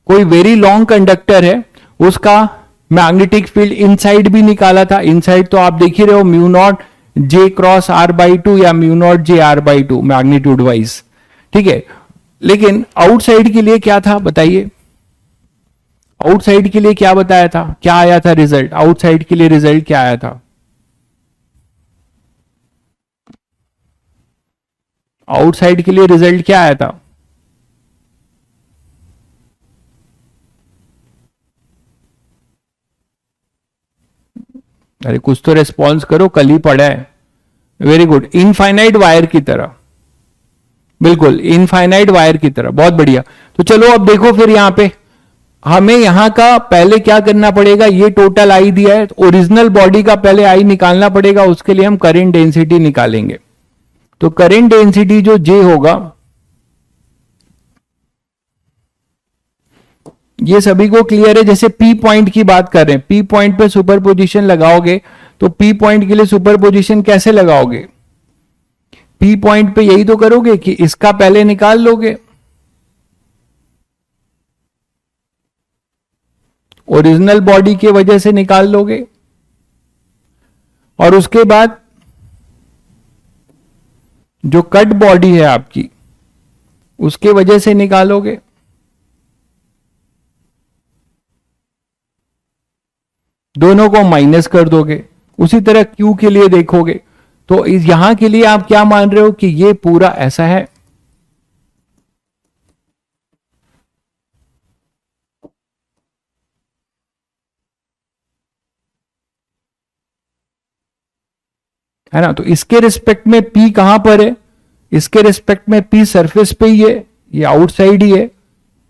कोई वेरी लॉन्ग कंडक्टर है, उसका मैग्नेटिक फील्ड इनसाइड भी निकाला था। इनसाइड तो आप देख ही रहे हो, mu naught j cross r by two या mu naught j r by two magnitude wise, ठीक है। लेकिन आउटसाइड के लिए क्या था बताइए? आउटसाइड के लिए क्या बताया था, क्या आया था रिजल्ट? आउटसाइड के लिए रिजल्ट क्या आया था? आउटसाइड के लिए रिजल्ट क्या आया था? अरे कुछ तो रेस्पॉन्स करो, कल ही पढ़ा है। वेरी गुड, इनफाइनाइट वायर की तरह, बिल्कुल इनफाइनाइट वायर की तरह, बहुत बढ़िया। तो चलो अब देखो फिर यहां पे हमें यहां का पहले क्या करना पड़ेगा, ये टोटल आई दिया है, ओरिजिनल बॉडी का पहले आई निकालना पड़ेगा। उसके लिए हम करंट डेंसिटी निकालेंगे। तो करंट डेंसिटी जो जे होगा, ये सभी को क्लियर है? जैसे पी पॉइंट की बात कर रहे हैं, पी पॉइंट पे सुपरपोजिशन लगाओगे, तो पी पॉइंट के लिए सुपरपोजिशन कैसे लगाओगे? पी पॉइंट पे यही तो करोगे कि इसका पहले निकाल लोगे, ओरिजिनल बॉडी के वजह से निकाल लोगे, और उसके बाद जो कट बॉडी है आपकी, उसके वजह से निकालोगे। दोनों को माइनस कर दोगे। उसी तरह क्यू के लिए देखोगे, तो इस यहां के लिए आप क्या मान रहे हो कि ये पूरा ऐसा है, है ना? तो इसके रिस्पेक्ट में पी कहां पर है? इसके रिस्पेक्ट में पी सरफेस पे ही है, ये आउटसाइड ही है,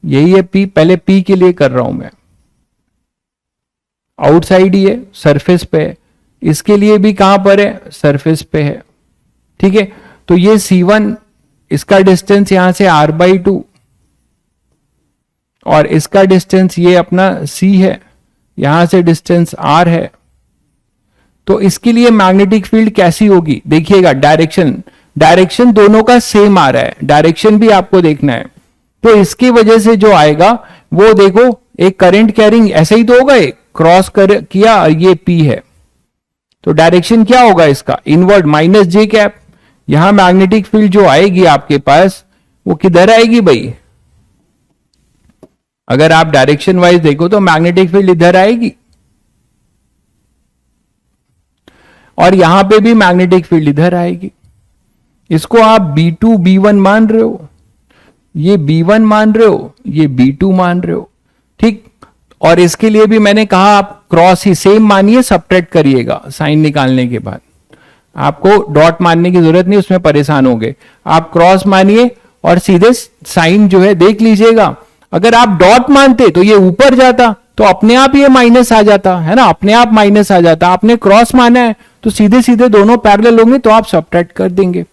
यही है पी। पहले पी के लिए कर रहा हूं मैं, आउटसाइड ही है, सरफेस पे है। इसके लिए भी कहां पर है? सरफेस पे है, ठीक है। तो ये C1, इसका डिस्टेंस यहां से r/2, और इसका डिस्टेंस ये अपना C है, यहां से डिस्टेंस r है। तो इसके लिए मैग्नेटिक फील्ड कैसी होगी देखिएगा, डायरेक्शन दोनों का सेम आ रहा है, डायरेक्शन भी आपको देखना है। तो इसकी वजह से जो आएगा वो देखो, एक करंट कैरिंग ऐसे ही तो होगा, एक क्रॉस कर किया और ये P है, तो डायरेक्शन क्या होगा इसका? इनवर्ड, माइनस जे कैप। यहां मैग्नेटिक फील्ड जो आएगी आपके पास, वो किधर आएगी भाई? अगर आप डायरेक्शन वाइज देखो तो मैग्नेटिक फील्ड इधर आएगी, और यहां पे भी मैग्नेटिक फील्ड इधर आएगी। इसको आप B2 B1 मान रहे हो, ये B1 मान रहे हो, ये B2 मान रहे हो, ठीक। और इसके लिए भी मैंने कहा आप क्रॉस ही सेम मानिए, सब्ट्रैक्ट करिएगा साइन निकालने के बाद। आपको डॉट मानने की जरूरत नहीं, उसमें परेशान होंगे। आप क्रॉस मानिए और सीधे साइन जो है देख लीजिएगा। अगर आप डॉट मानते तो ये ऊपर जाता, तो अपने आप ये माइनस आ जाता, है ना, अपने आप माइनस आ जाता। आपने क्रॉस माना है तो सीधे सीधे दोनों पैरेलल होंगे, तो आप सब्ट्रैक्ट कर देंगे।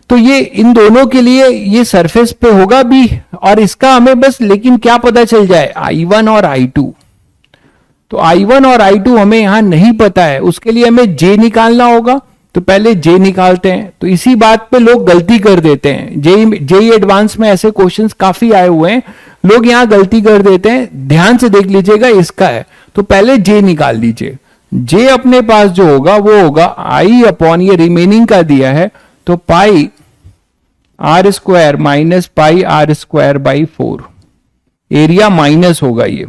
तो ये इन दोनों के लिए ये सरफेस पे होगा भी, और इसका हमें बस लेकिन क्या पता चल जाए, I1 और I2। तो I1 और I2 हमें यहां नहीं पता है, उसके लिए हमें J निकालना होगा। तो पहले J निकालते हैं। तो इसी बात पे लोग गलती कर देते हैं, जेई एडवांस में ऐसे क्वेश्चंस काफी आए हुए हैं, लोग यहां गलती कर देते हैं। ध्यान से देख लीजिएगा, इसका है तो पहले J निकाल लीजिए। J अपने पास जो होगा वो होगा I अपॉन, ये रिमेनिंग का दिया है, तो पाई R square minus pi R square by 4, area minus होगा ये,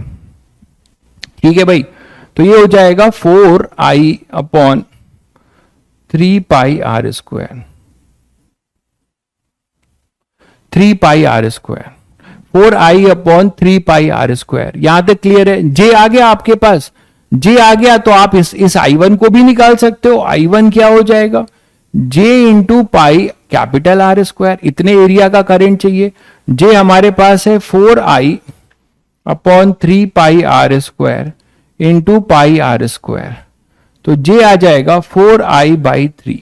ठीक है भाई। तो ये हो जाएगा 4I upon 3 pi R square, 3 pi R square, 4I upon 3 pi R square. यहां तक क्लियर है? J आ गया आपके पास, J आ गया तो आप इस I1 को भी निकाल सकते हो। I1 क्या हो जाएगा? J into pi capital R square, इतने एरिया का करंट चाहिए। J हमारे पास है 4I upon 3 pi R square into pi are square. तो जे आ जाएगा 4i/3,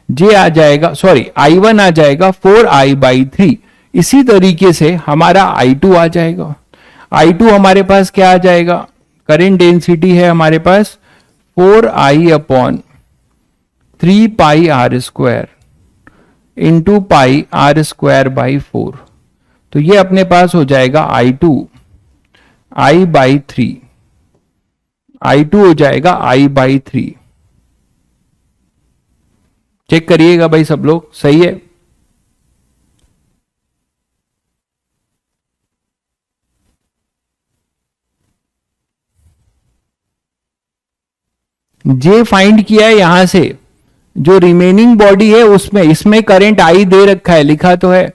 जे आ जाएगा, सॉरी i1 आ जाएगा 4i/3। इसी तरीके से हमारा i2 आ जाएगा। i2 हमारे पास क्या आ जाएगा, करंट डेंसिटी है हमारे पास 4i/3 pi are square into pi are square by 4। तो ये अपने पास हो जाएगा i2 i/3, i2 हो जाएगा i/3। चेक करिएगा भाई सब लोग, सही है। जे फाइंड किया है यहां से, जो रिमेनिंग बॉडी है उसमें, इसमें करंट आई दे रखा है, लिखा तो है।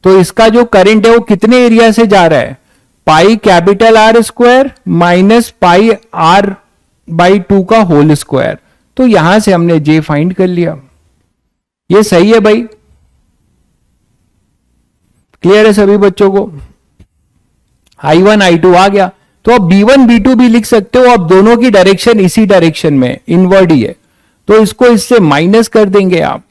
तो इसका जो करंट है वो कितने एरिया से जा रहा है, pi capital R square minus pi r/2 का होल स्क्वायर। तो यहां से हमने जे फाइंड कर लिया। ये सही है भाई, क्लियर है सभी बच्चों को। i1 i2 आ गया, तो अब b1 b2 भी लिख सकते हो। अब दोनों की डायरेक्शन इसी डायरेक्शन में इनवर्ड ही है, तो इसको इससे माइनस कर देंगे आप,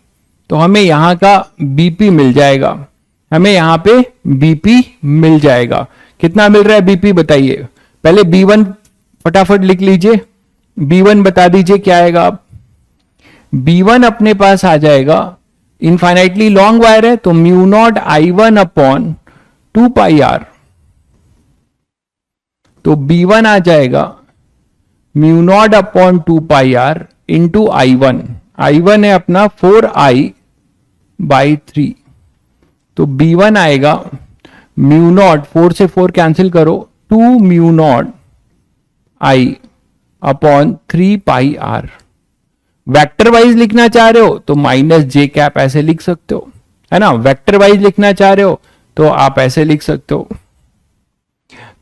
तो हमें यहां का बीपी मिल जाएगा। हमें यहां पे बीपी मिल जाएगा। कितना मिल रहा है बीपी बताइए। पहले b1 फटाफट लिख लीजिए, b1 बता दीजिए क्या आएगा। आप b1 अपने पास आ जाएगा, इनफाइनाइटली लॉन्ग वायर है तो mu naught i1/2 pi are. तो b1 आ जाएगा mu naught upon 2 pi R into i1। i1 है अपना 4i/3। तो b1 आएगा म्यू नॉट, 4 से 4 कैंसिल करो, 2 mu naught i/3 pi R. Vector wise लिखना चाह रहे हो तो माइनस जे कैप ऐसे लिख सकते हो, है ना। वेक्टर वाइज लिखना चाह रहे हो तो आप ऐसे लिख सकते हो।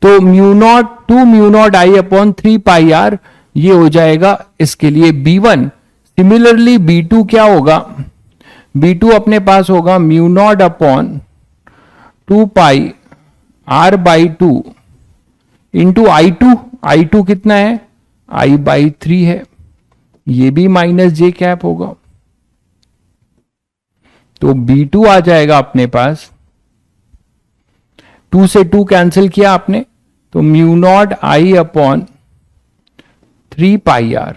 तो 2 mu naught i/3 pi are, ये हो जाएगा इसके लिए b1। सिमिलरली b2 क्या होगा, b2 अपने पास होगा म्यू नॉट अपॉन 2 पाई r/2 इंटू i2 कितना है, i/3 है, ये भी माइनस जे कैप होगा। तो b2 आ जाएगा अपने पास, 2 से 2 कैंसिल किया आपने, तो mu naught i/3 pi R,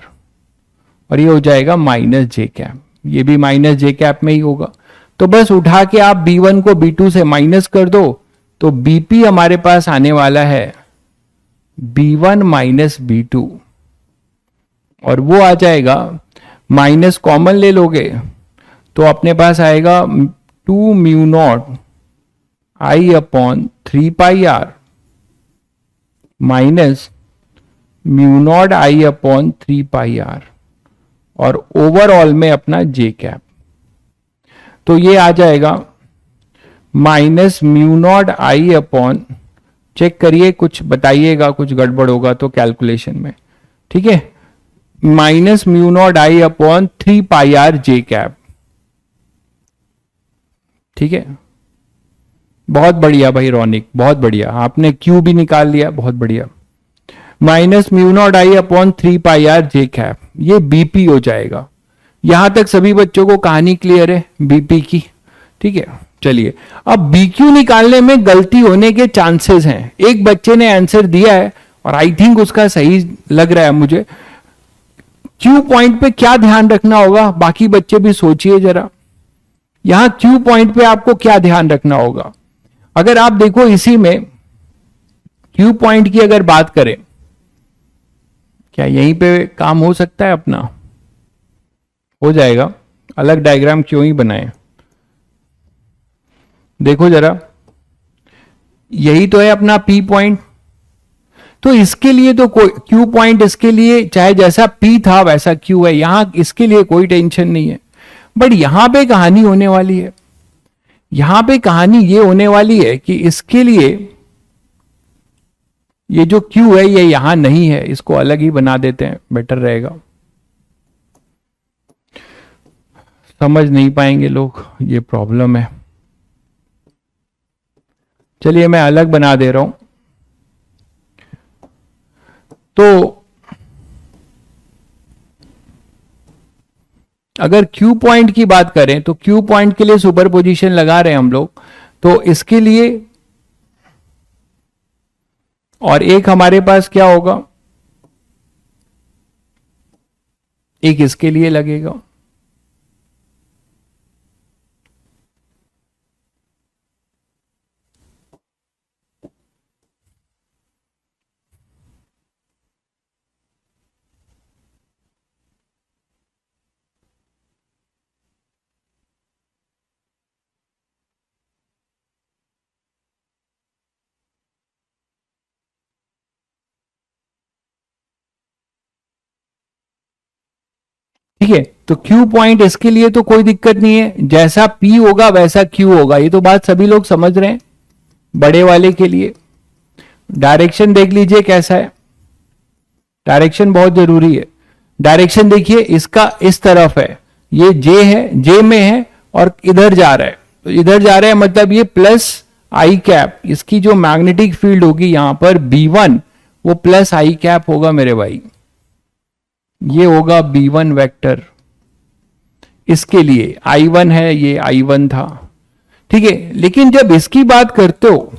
और ये हो जाएगा माइनस जे कैप, ये भी माइनस जे कैप में ही होगा। तो बस उठा के आप b1 को b2 से माइनस कर दो, तो bp हमारे पास आने वाला है b1 माइनस b2, और वो आ जाएगा, माइनस कॉमन ले लोगे तो अपने पास आएगा 2 mu naught i/3 pi R minus mu naught i/3 pi R, और ओवरऑल में अपना जे कैप। तो ये आ जाएगा minus mu naught i/, check करिए कुछ बताइएगा, कुछ गड़बड़ होगा तो कैलकुलेशन में, ठीक है, minus mu naught i/3 pi R J cap. ठीक है, बहुत बढ़िया भाई रौनिक, बहुत बढ़िया, आपने क्यू भी निकाल लिया, बहुत बढ़िया। Minus mu naught i/3 pi R J cap, ये बीपी हो जाएगा। यहां तक सभी बच्चों को कहानी क्लियर है बीपी की, ठीक है। चलिए, अब बीक्यू निकालने में गलती होने के चांसेस हैं। एक बच्चे ने आंसर दिया है और आई थिंक उसका सही लग रहा है मुझे। क्यू पॉइंट पे क्या ध्यान रखना होगा, बाकी बच्चे भी सोचिए जरा। यहां क्यू पॉइंट पे आपको क्या ध्यान रखना होगा। अगर आप देखो इसी में क्यू पॉइंट की अगर बात करें, क्या यहीं पे काम हो सकता है अपना, हो जाएगा, अलग डायग्राम क्यों ही बनाए। देखो जरा, यही तो है अपना पी पॉइंट। तो इसके लिए तो कोई क्यू पॉइंट, इसके लिए चाहे जैसा पी था वैसा क्यू है, यहां इसके लिए कोई टेंशन नहीं है। बट यहां पे कहानी होने वाली है, यहां पे कहानी ये होने वाली है कि इसके लिए ये जो क्यू है ये यहां नहीं है, इसको अलग ही बना देते हैं, बेटर रहेगा। समझ नहीं पाएंगे लोग, ये प्रॉब्लम है। चलिए मैं अलग बना दे रहा हूं। तो अगर क्यू पॉइंट की बात करें तो क्यू पॉइंट के लिए सुपरपोजिशन लगा रहे हैं हम लोग, तो इसके लिए और एक हमारे पास क्या होगा, एक इसके लिए लगेगा। ठीक है, तो Q पॉइंट इसके लिए तो कोई दिक्कत नहीं है, जैसा P होगा वैसा Q होगा, ये तो बात सभी लोग समझ रहे हैं। बड़े वाले के लिए डायरेक्शन देख लीजिए कैसा है, डायरेक्शन बहुत जरूरी है। डायरेक्शन देखिए इसका इस तरफ है, ये J है, J में है और इधर जा रहा है, तो इधर जा रहा है मतलब ये प्लस आई कैप, इसकी जो मैग्नेटिक फील्ड होगी यहां पर B1 वो प्लस आई कैप होगा मेरे भाई, ये होगा B1 वेक्टर। इसके लिए I1 है, ये I1 था, ठीक है। लेकिन जब इसकी बात करते हो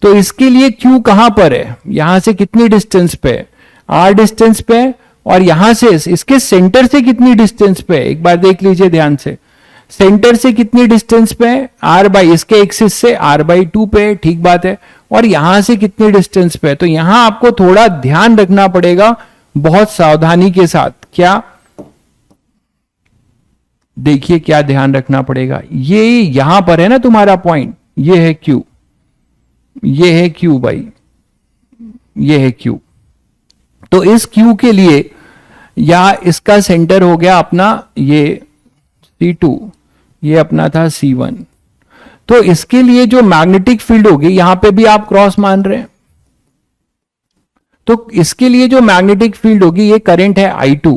तो इसके लिए Q कहां पर है, यहां से कितनी डिस्टेंस पे है, R डिस्टेंस पे है, और यहां से इसके सेंटर से कितनी डिस्टेंस पे है, एक बार देख लीजिए ध्यान से, सेंटर से कितनी डिस्टेंस पे है, R बाई इसके एक्सिस से R/2 पे है, ठीक बात है। और यहां से कितनी डिस्टेंस पे है, तो यहां आपको थोड़ा ध्यान रखना पड़ेगा बहुत सावधानी के साथ। क्या देखिए क्या ध्यान रखना पड़ेगा, ये यहां पर है ना तुम्हारा पॉइंट, ये है Q, ये है Q भाई, ये है Q। तो इस Q के लिए या इसका सेंटर हो गया अपना ये C2, ये अपना था C1। तो इसके लिए जो मैग्नेटिक फील्ड होगी, यहां पे भी आप क्रॉस मान रहे हैं, तो इसके लिए जो मैग्नेटिक फील्ड होगी, ये करंट है I2,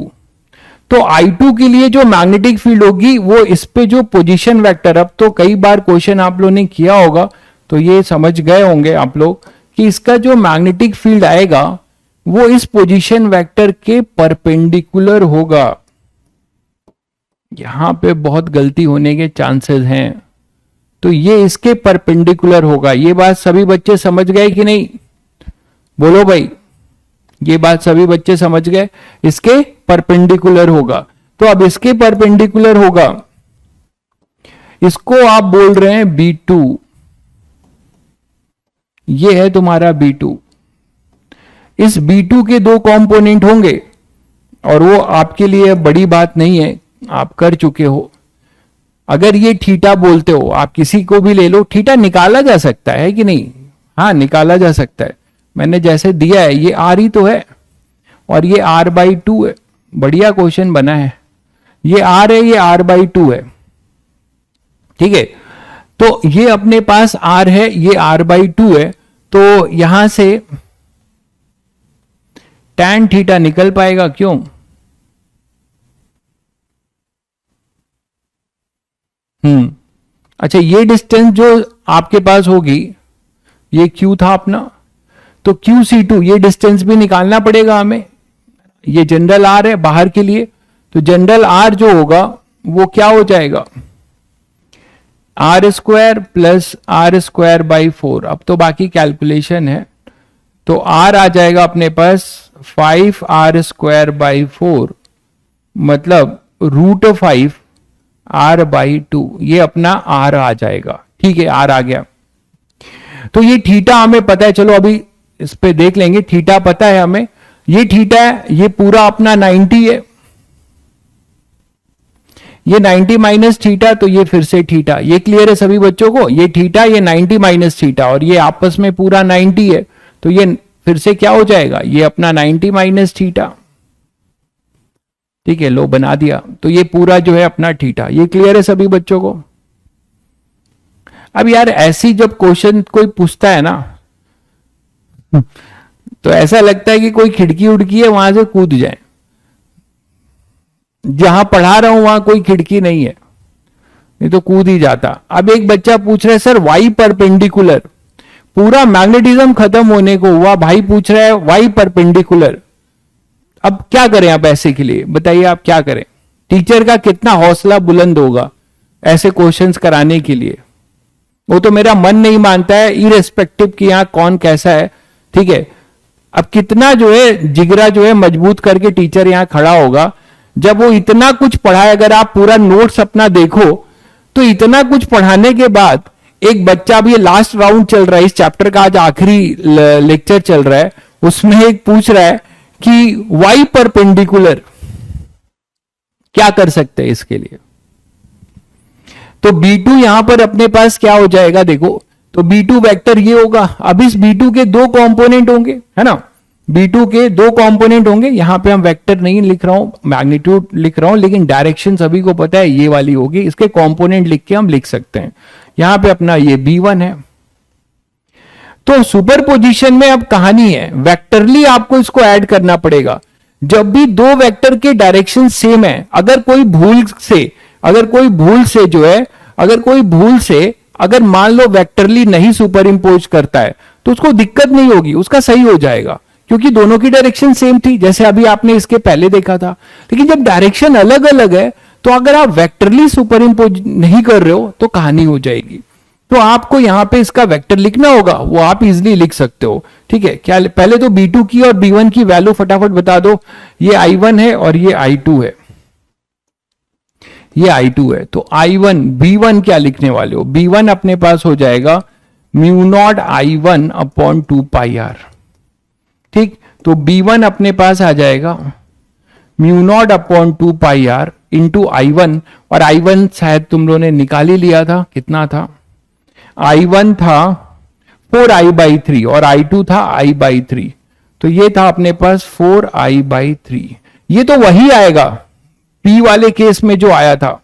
तो I2 के लिए जो मैग्नेटिक फील्ड होगी वो इस पे जो पोजीशन वेक्टर, अब तो कई बार क्वेश्चन आप लोगों ने किया होगा तो ये समझ गए होंगे आप लोग कि इसका जो मैग्नेटिक फील्ड आएगा वो इस पोजीशन वेक्टर के परपेंडिकुलर होगा। यहां पे बहुत गलती होने के चांसेस हैं, तो ये इसके परपेंडिकुलर होगा। ये बात सभी बच्चे समझ गए कि नहीं, बोलो भाई, ये बात सभी बच्चे समझ गए, इसके परपेंडिकुलर होगा। तो अब इसके परपेंडिकुलर होगा, इसको आप बोल रहे हैं B2, ये है तुम्हारा B2। इस B2 के दो कंपोनेंट होंगे और वो आपके लिए बड़ी बात नहीं है, आप कर चुके हो। अगर ये थीटा बोलते हो, आप किसी को भी ले लो, थीटा निकाला जा सकता है कि नहीं, हाँ निकाला जा सकता है, मैंने जैसे दिया है, ये R ही तो है और ये R/2 है, बढ़िया क्वेश्चन बना है, ये R है, ये R/2 है, ठीक है। तो ये अपने पास R है, ये R/2 है, तो यहां से tan थीटा निकल पाएगा, क्यों, अच्छा ये डिस्टेंस जो आपके पास होगी, ये Q था अपना, तो QC2 ये डिस्टेंस भी निकालना पड़ेगा हमें, ये जनरल R है बाहर के लिए, तो जनरल R जो होगा वो क्या हो जाएगा, R² प्लस R²/4। अब तो बाकी कैलकुलेशन है, तो R आ जाएगा अपने पास 5R²/4, मतलब √5R/2, ये अपना R आ जाएगा, ठीक है, R आ गया। तो ये थीटा हमें पता है, चलो अभी इस पे देख लेंगे, थीटा पता है हमें, ये थीटा है, ये पूरा अपना 90 है, ये 90 माइनस थीटा, तो ये फिर से थीटा, ये क्लियर है सभी बच्चों को, ये थीटा, ये 90 माइनस थीटा, और ये आपस में पूरा 90 है, तो ये फिर से क्या हो जाएगा, ये अपना 90 माइनस थीटा, ठीक है, लो बना दिया, तो ये पूरा जो है अपना थीटा, ये क्लियर है सभी बच्चों को। अब यार ऐसी जब क्वेश्चन कोई पूछता है ना तो ऐसा लगता है कि कोई खिड़की उड़की है वहां से कूद जाए, जहां पढ़ा रहा हूं वहां कोई खिड़की नहीं है, नहीं तो कूद ही जाता। अब एक बच्चा पूछ रहा है सर वाई परपेंडिकुलर, पूरा मैग्नेटिज्म खत्म होने को हुआ, भाई पूछ रहा है वाई परपेंडिकुलर, अब क्या करें आप ऐसे के लिए, बताइए आप क्या करें, टीचर का कितना हौसला बुलंद होगा ऐसे क्वेश्चंस कराने के लिए। वो तो मेरा मन नहीं मानता है, इरेस्पेक्टिव कि यहां कौन कैसा है, ठीक है। अब कितना जो है जिगरा जो है मजबूत करके टीचर यहां खड़ा होगा जब वो इतना कुछ पढ़ाए। अगर आप पूरा नोट्स अपना देखो तो इतना कुछ पढ़ाने के बाद एक बच्चा, भी लास्ट राउंड चल रहा है इस चैप्टर का, आज आखिरी लेक्चर चल रहा है, उसमें एक पूछ रहा है कि वाई परपेंडिकुलर क्या कर सकते हैं इसके लिए। तो B2 यहां पर अपने पास क्या हो जाएगा देखो, तो B2 वेक्टर ये होगा। अब इस B2 के दो कंपोनेंट होंगे, है ना, B2 के दो कंपोनेंट होंगे। यहां पे हम वेक्टर नहीं लिख रहा हूं, मैग्नीट्यूड लिख रहा हूं, लेकिन डायरेक्शन सभी को पता है ये वाली होगी, इसके कंपोनेंट लिख के हम लिख सकते हैं। यहां पे अपना ये B1 है। तो सुपरपोजिशन में अब कहानी है, वेक्टरली आपको इसको ऐड करना पड़ेगा। जब भी दो वेक्टर के डायरेक्शन सेम है, अगर कोई भूल से अगर मान लो वेक्टरली नहीं सुपर इंपोज करता है तो उसको दिक्कत नहीं होगी, उसका सही हो जाएगा, क्योंकि दोनों की डायरेक्शन सेम थी, जैसे अभी आपने इसके पहले देखा था। लेकिन जब डायरेक्शन अलग अलग है तो अगर आप वेक्टरली सुपर इंपोज नहीं कर रहे हो तो कहानी हो जाएगी। तो आपको यहां पे इसका वेक्टर लिखना होगा, वो आप इजिली लिख सकते हो, ठीक है। क्या पहले तो B2 की और B1 की वैल्यू फटाफट बता दो। ये I1 है और ये I2 है, ये I2 है। तो I1 B1 क्या लिखने वाले हो, B1 अपने पास हो जाएगा mu not I1 upon 2 pi R, ठीक। तो B1 अपने पास आ जाएगा म्यू नॉट अपॉन 2 पाई R इंटू I1, और I1 शायद तुम लोगों ने निकाल ही लिया था, कितना था, I1 था 4I/3 और I2 था I/3, तो ये था अपने पास 4I/3। ये तो वही आएगा P वाले केस में जो आया था,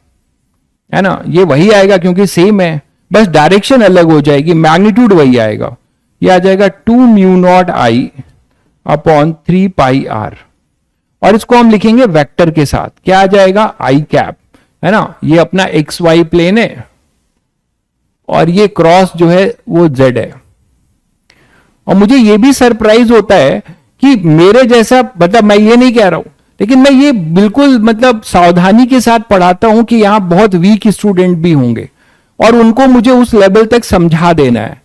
है ना, ये वही आएगा क्योंकि सेम है, बस डायरेक्शन अलग हो जाएगी, मैग्नीट्यूड वही आएगा। ये आ जाएगा 2 mu naught I upon 3 pi R, और इसको हम लिखेंगे वेक्टर के साथ, क्या आ जाएगा I कैप, है ना। ये अपना XY प्लेन है और ये क्रॉस जो है वो Z है। और मुझे ये भी सरप्राइज होता है कि मेरे जैसा, मतलब मैं ये नहीं कह रहा हूं, लेकिन मैं ये बिल्कुल मतलब सावधानी के साथ पढ़ाता हूं कि यहां बहुत वीक स्टूडेंट भी होंगे और उनको मुझे उस लेवल तक समझा देना है।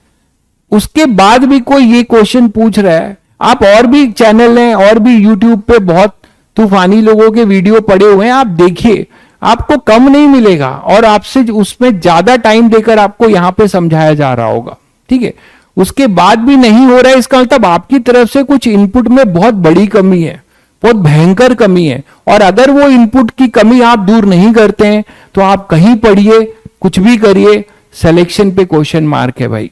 उसके बाद भी कोई ये क्वेश्चन पूछ रहा है, आप और भी चैनल हैं और भी यूट्यूब पे बहुत तूफानी लोगों के वीडियो पड़े हुए हैं, आप देखिए, आपको कम नहीं मिलेगा और आपसे उसमें ज्यादा टाइम देकर आपको यहां पे समझाया जा रहा होगा, ठीक है। उसके बाद भी नहीं हो रहा है, इसका मतलब आपकी तरफ से कुछ इनपुट में बहुत बड़ी कमी है, बहुत भयंकर कमी है। और अगर वो इनपुट की कमी आप दूर नहीं करते हैं तो आप कहीं पढ़िए, कुछ भी करिए, सिलेक्शन पे क्वेश्चन मार्क है भाई।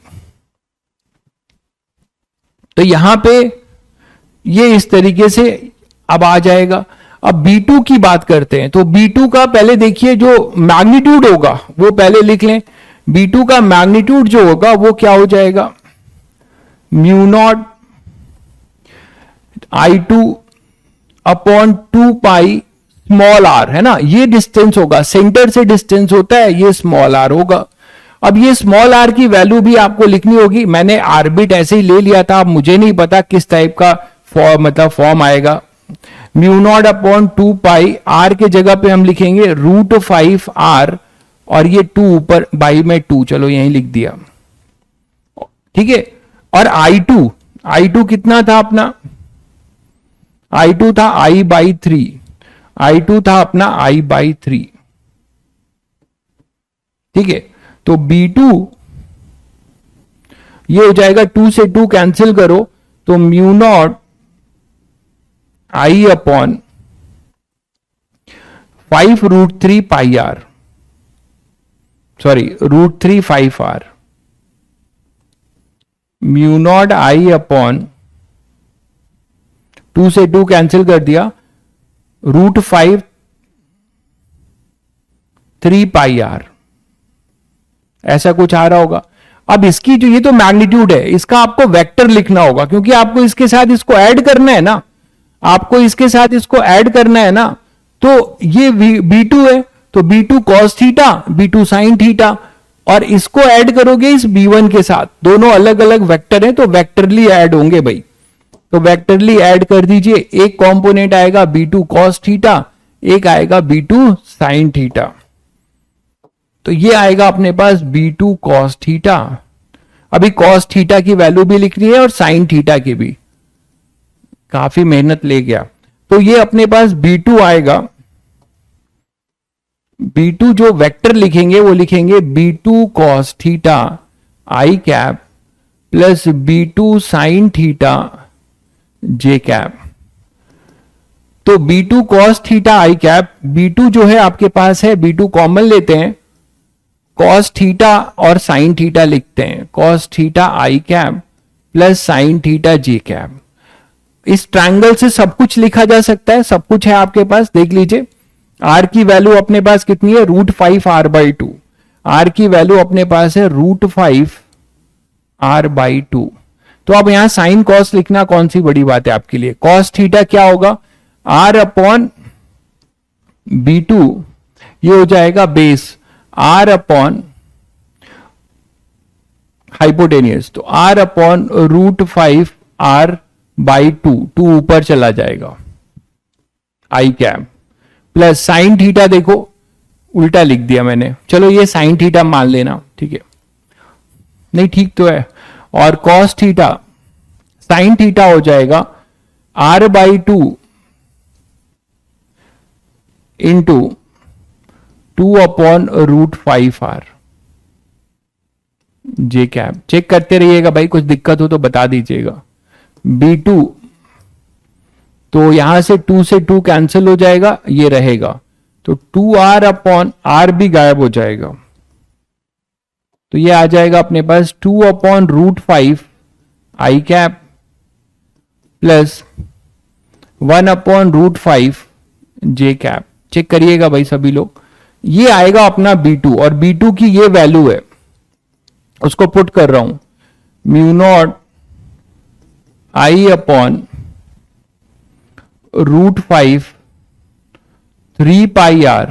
तो यहां पे ये इस तरीके से अब आ जाएगा। अब B2 की बात करते हैं, तो B2 का पहले देखिए जो मैग्नीट्यूड होगा वो पहले लिख लें। B2 का मैग्नीट्यूड जो होगा वो क्या हो जाएगा, mu not I2 upon 2 pi small r, है ना, ये डिस्टेंस होगा, सेंटर से डिस्टेंस होता है, ये स्मॉल r होगा। अब ये स्मॉल r की वैल्यू भी आपको लिखनी होगी, मैंने आर्बिट ऐसे ही ले लिया था, अब मुझे नहीं पता किस टाइप का फॉर्म आएगा। म्यू नॉट अपॉन 2 पाई r के जगह पे हम लिखेंगे √5r, और ये 2 ऊपर बाई में 2, चलो यहीं लिख दिया, ठीक है। और I2 कितना था अपना, I2 था I/3, I2 था अपना I/3, ठीक है। तो B2 ये हो जाएगा 2 से 2 कैंसिल करो तो mu naught I upon 5√3 pi R, sorry √3 5R, mu naught I upon 2 से 2 कैंसिल कर दिया, √5 3 पाई R, ऐसा कुछ आ रहा होगा। अब इसकी जो ये तो मैग्नीट्यूड है, इसका आपको वेक्टर लिखना होगा, क्योंकि आपको इसके साथ इसको ऐड करना है ना, आपको इसके साथ इसको ऐड करना है ना। तो ये B2 है, तो B2 cos theta, B2 sin theta, और इसको ऐड करोगे इस B1 के साथ, दोनों अलग अलग वेक्टर हैं तो वेक्टरली ऐड होंगे भाई। तो वेक्टरली ऐड कर दीजिए, एक कंपोनेंट आएगा B2 cos थीटा, एक आएगा B2 साइन थीटा। तो ये आएगा अपने पास B2 कॉस थीटा। अभी कॉस थीटा की वैल्यू भी लिखनी है और साइन थीटा की भी, काफी मेहनत ले गया। तो ये अपने पास B2 आएगा, B2 जो वेक्टर लिखेंगे वो लिखेंगे B2 cos theta i cap plus B2 sine theta j cap. तो B2 cos theta i cap, B2 जो है आपके पास है, B2 कॉमन लेते हैं, कॉस थीटा और साइन थीटा लिखते हैं, cos theta i cap plus sign theta j cap. इस ट्रायंगल से सब कुछ लिखा जा सकता है, सब कुछ है आपके पास, देख लीजिए। आर की वैल्यू अपने पास कितनी है, √5r/2। आर की वैल्यू अपने पास है √5r/2। तो अब यहां साइन कॉस लिखना कौन सी बड़ी बात है आपके लिए। कॉस थीटा क्या होगा, r/B2, ये हो जाएगा बेस r/ हाइपोटेनियस, तो r/√5r/2, 2 ऊपर चला जाएगा आई कैप प्लस साइन थीटा, देखो उल्टा लिख दिया मैंने, चलो ये साइन थीटा मान लेना, ठीक है, नहीं ठीक तो है। और कॉस थीटा साइन थीटा हो जाएगा r/2 इंटू 2/√5r जे कैप। चेक करते रहिएगा भाई, कुछ दिक्कत हो तो बता दीजिएगा। B2 तो यहां से 2 से 2 कैंसिल हो जाएगा, ये रहेगा, तो 2r/r भी गायब हो जाएगा, तो ये आ जाएगा अपने पास 2/√5 आई कैप प्लस 1/√5 जे कैप। चेक करिएगा भाई सभी लोग, ये आएगा अपना B2, और B2 की ये वैल्यू है, उसको पुट कर रहा हूं, μ0 I/√5 3πr।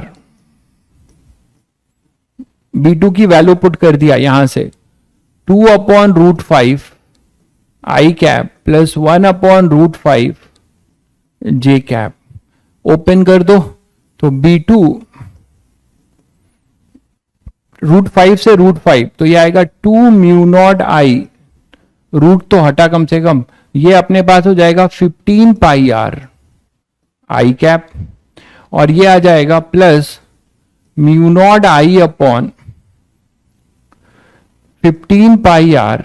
B2 की वैल्यू पुट कर दिया यहां से, 2/√5 आई कैप प्लस 1/√5 जे कैप। ओपन कर दो, तो B2 √5 से √5, तो ये आएगा 2 μ0 I, रूट तो हटा कम से कम, ये अपने पास हो जाएगा 15πr आई कैप, और ये आ जाएगा प्लस μ0 I/15πr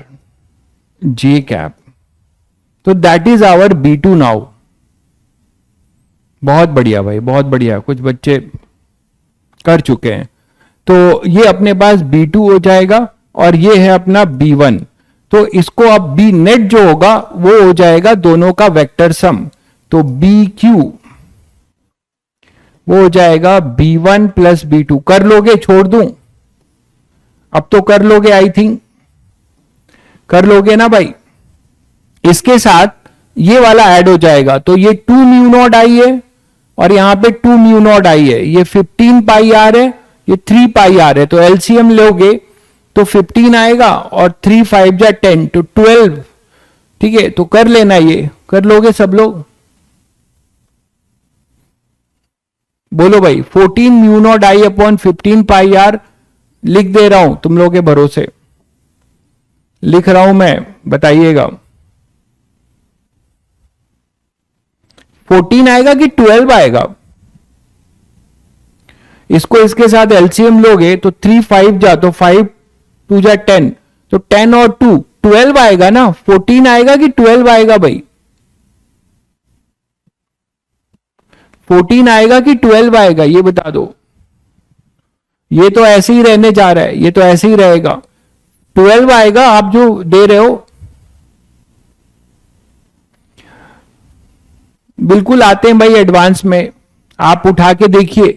जे कैप। तो that is our B2 now. बहुत बढ़िया भाई, बहुत बढ़िया, कुछ बच्चे कर चुके हैं। तो ये अपने पास B2 हो जाएगा, और ये है अपना B1। तो इसको अब B नेट जो होगा वो हो जाएगा दोनों का वेक्टर सम, तो BQ वो हो जाएगा B1 प्लस B2। कर लोगे, छोड़ दूं, अब तो कर लोगे, आई थिंक कर लोगे ना भाई। इसके साथ ये वाला ऐड हो जाएगा, तो ये 2 μ0 I है, और यहां पे 2 μ0 I है, ये 15πr है, ये 3πr है, तो एलसीएम लोगे तो 15 आएगा, और 3 5 जा 10, तो 12। ठीक है, तो कर लेना, ये कर लोगे सब लोग, बोलो भाई। 14 μ0 I/15πr लिख दे रहा हूं तुम लोगों के भरोसे, लिख रहा हूं मैं, बताइएगा 14 आएगा कि 12 आएगा। इसको इसके साथ एलसीएम लोगे तो 3 5 जा, तो 5 2 जा 10, तो 10 और 2 12 आएगा ना। 14 आएगा कि 12 आएगा भाई, 14 आएगा कि 12 आएगा, ये बता दो। ये तो ऐसे ही रहने जा रहा है, ये तो ऐसे ही रहेगा, 12 आएगा आप जो दे रहे हो। बिल्कुल आते हैं भाई एडवांस में, आप उठा के देखिए,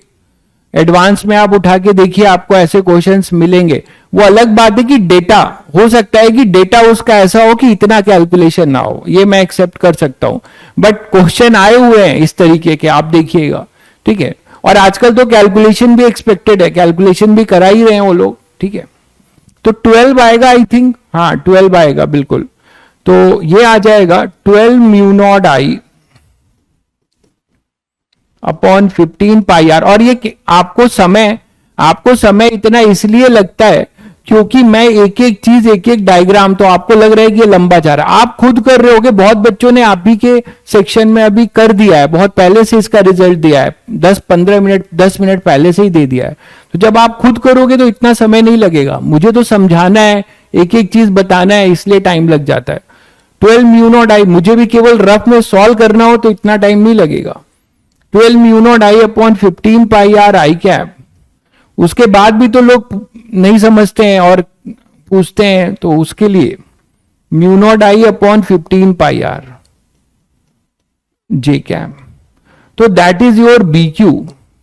एडवांस में आप उठा के देखिए, आपको ऐसे क्वेश्चंस मिलेंगे। वो अलग बात है कि डेटा, हो सकता है कि डेटा उसका ऐसा हो कि इतना कैलकुलेशन ना हो, ये मैं एक्सेप्ट कर सकता हूं, बट क्वेश्चन आए हुए हैं इस तरीके के, आप देखिएगा, ठीक है। और आजकल तो कैलकुलेशन भी एक्सपेक्टेड है, कैलकुलेशन भी करा ही रहे हैं वो लोग, ठीक है। तो 12 आएगा आई थिंक, हाँ 12 आएगा बिल्कुल। तो ये आ जाएगा 12 μ0 I अपॉन 15 पाई आर। और ये आपको समय इतना इसलिए लगता है क्योंकि मैं एक एक चीज, एक एक डायग्राम, तो आपको लग रहा है कि ये लंबा जा रहा है। आप खुद कर रहे होगे, बहुत बच्चों ने आप ही के सेक्शन में अभी कर दिया है, बहुत पहले से इसका रिजल्ट दिया है, 10-15 मिनट 10 मिनट पहले से ही दे दिया है। तो जब आप खुद करोगे तो इतना समय नहीं लगेगा, मुझे तो समझाना है, एक एक चीज बताना है, इसलिए टाइम लग जाता है। 12 म्यू नॉट आई, मुझे भी केवल रफ में सॉल्व करना हो तो इतना टाइम नहीं लगेगा। 12 mu naught I upon 15 pi are I cap. उसके बाद भी तो लोग नहीं समझते हैं और पूछते हैं, तो उसके लिए mu naught I upon 15 pi R J cap. तो that is your B Q.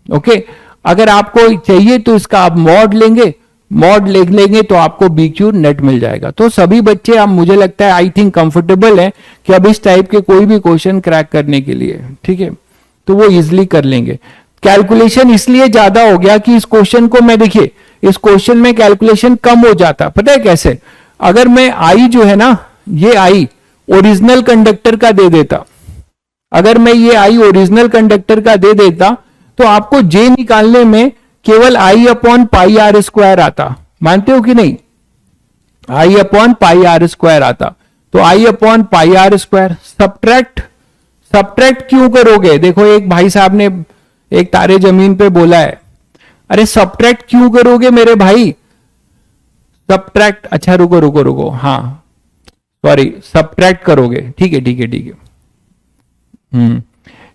Okay, अगर आपको चाहिए तो इसका आप मॉड लेंगे, मॉड लिख लेंगे तो आपको बी क्यू नेट मिल जाएगा। तो सभी बच्चे, अब मुझे लगता है आई थिंक कंफर्टेबल है कि अब इस टाइप के कोई भी क्वेश्चन क्रैक करने के लिए, ठीक है, तो वो इजिली कर लेंगे। कैलकुलेशन इसलिए ज्यादा हो गया कि इस क्वेश्चन को मैं, देखिए इस क्वेश्चन में कैलकुलेशन कम हो जाता, पता है कैसे? अगर मैं आई जो है ना, ये आई ओरिजिनल कंडक्टर का दे देता, अगर मैं ये आई ओरिजिनल कंडक्टर का दे देता तो आपको जे निकालने में केवल i upon pi are square आता। मानते हो कि नहीं? I upon pi are square आता। तो i upon pi are square subtract क्यों करोगे? देखो एक भाई साहब ने एक तारे जमीन पे बोला है, अरे सब्ट्रैक्ट क्यों करोगे मेरे भाई? सब्ट्रैक्ट, अच्छा रुको रुको रुको, हाँ सॉरी, सब्ट्रैक्ट करोगे, ठीक है ठीक है ठीक है।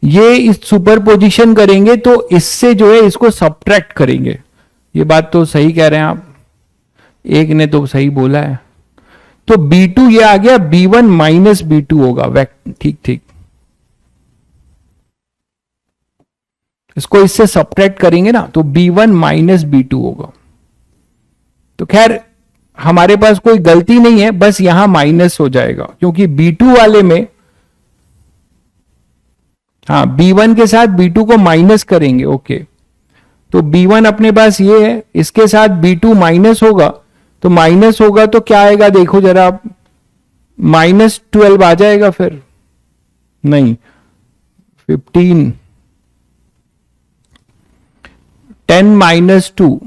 ये इस सुपरपोजिशन करेंगे तो इससे जो है इसको सब्ट्रैक्ट करेंगे। ये बात तो सही कह रहे हैं आप, एक ने तो सही बोला है। तो B2 ये आ गया, B1 माइनस B2 होगा, ठीक ठीक, इसको इससे सब्ट्रैक्ट करेंगे ना तो B1 माइनस B2 होगा। तो खैर हमारे पास कोई गलती नहीं है, बस यहां माइनस हो जाएगा क्योंकि B2 वाले में, हाँ B1 के साथ B2 को माइनस करेंगे। ओके, तो B1 अपने पास ये है, इसके साथ B2 माइनस होगा, तो माइनस होगा तो क्या आएगा देखो जरा आप, -12 आ जाएगा, फिर नहीं 15, 10 माइनस 2,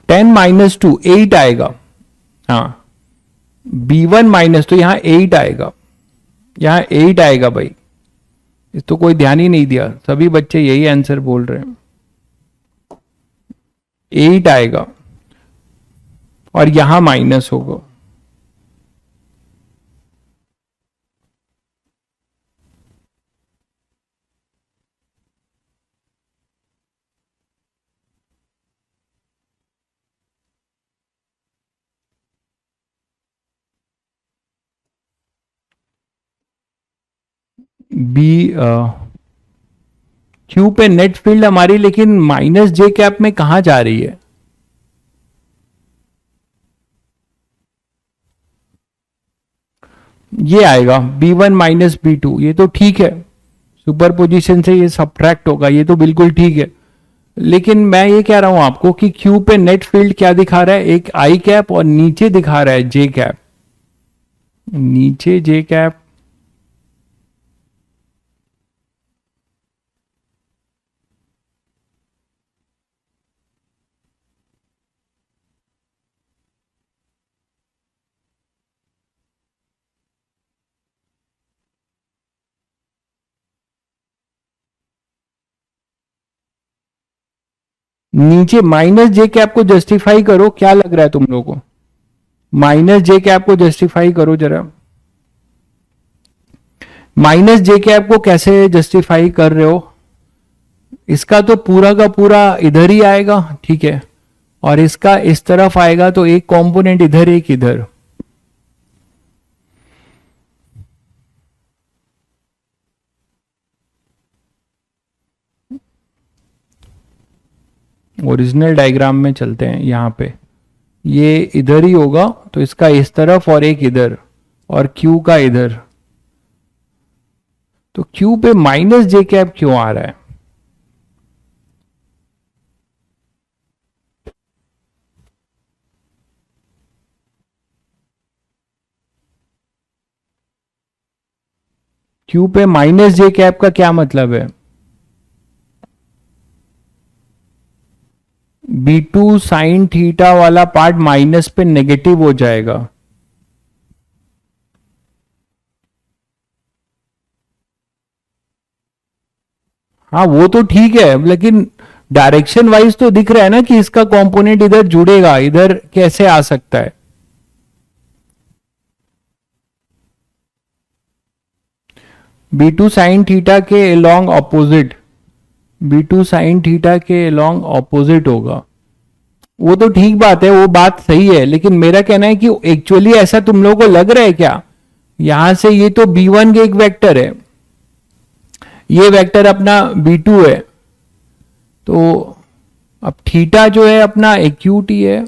-8 आएगा। हाँ B1 माइनस, तो यहां 8 आएगा, यहां 8 आएगा भाई, इस तो कोई ध्यान ही नहीं दिया, सभी बच्चे यही आंसर बोल रहे हैं, 8 आएगा और यहां माइनस होगा। बी क्यू पे नेट फील्ड हमारी, लेकिन माइनस जे कैप में कहां जा रही है? ये आएगा B1 माइनस B2, ये तो ठीक है, सुपरपोजिशन से ये सब्ट्रैक्ट होगा, ये तो बिल्कुल ठीक है। लेकिन मैं ये कह रहा हूं आपको कि क्यू पे नेट फील्ड क्या दिखा रहा है, एक आई कैप और नीचे दिखा रहा है जे कैप, नीचे जे कैप, नीचे माइनस जे कैप को जस्टिफाई करो, क्या लग रहा है तुम लोगों को? माइनस जे कैप को जस्टिफाई करो जरा, माइनस जे कैप को कैसे जस्टिफाई कर रहे हो? इसका तो पूरा का पूरा इधर ही आएगा, ठीक है, और इसका इस तरफ आएगा, तो एक कंपोनेंट इधर एक इधर। ओरिजिनल डायग्राम में चलते हैं, यहां पे ये इधर ही होगा, तो इसका इस तरफ और एक इधर, और Q का इधर। तो Q पे माइनस जे कैप क्यों आ रहा है? क्यू पे माइनस जे कैप का क्या मतलब है? B2 साइन थीटा वाला पार्ट माइनस पे नेगेटिव हो जाएगा। हाँ वो तो ठीक है, लेकिन डायरेक्शन वाइज तो दिख रहा है ना कि इसका कंपोनेंट इधर जुड़ेगा, इधर कैसे आ सकता है? B2 साइन थीटा के along opposite, B2 sine theta के अलोंग ऑपोजिट होगा। वो तो ठीक बात है, वो बात सही है, लेकिन मेरा कहना है कि एक्चुअली ऐसा तुम लोगों को लग रहा है क्या? यहां से ये तो B1 के एक वेक्टर है, ये वेक्टर अपना B2 है, तो अब थीटा जो है अपना एक्यूट ही है,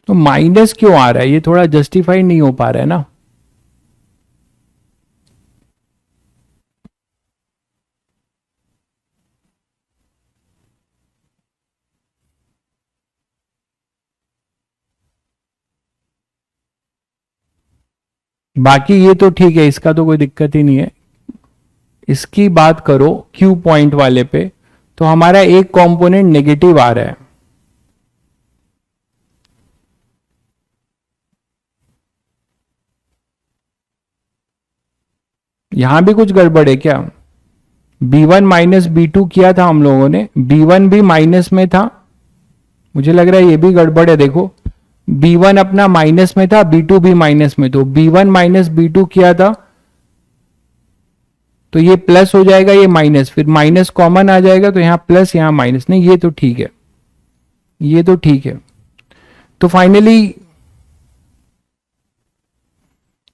तो माइनस क्यों आ रहा है? ये थोड़ा जस्टिफाई नहीं हो पा रहा है ना। बाकी ये तो ठीक है, इसका तो कोई दिक्कत ही नहीं है। इसकी बात करो क्यू पॉइंट वाले पे, तो हमारा एक कंपोनेंट नेगेटिव आ रहा है। यहां भी कुछ गड़बड़ है क्या? B1 माइनस B2 किया था हम लोगों ने, B1 भी माइनस में था, मुझे लग रहा है ये भी गड़बड़ है। देखो B1 अपना माइनस में था, B2 भी माइनस में, तो B1 माइनस B2 किया था, तो ये प्लस हो जाएगा, ये माइनस, फिर माइनस कॉमन आ जाएगा, तो यहां प्लस यहां माइनस, नहीं ये तो ठीक है, ये तो ठीक है। तो फाइनली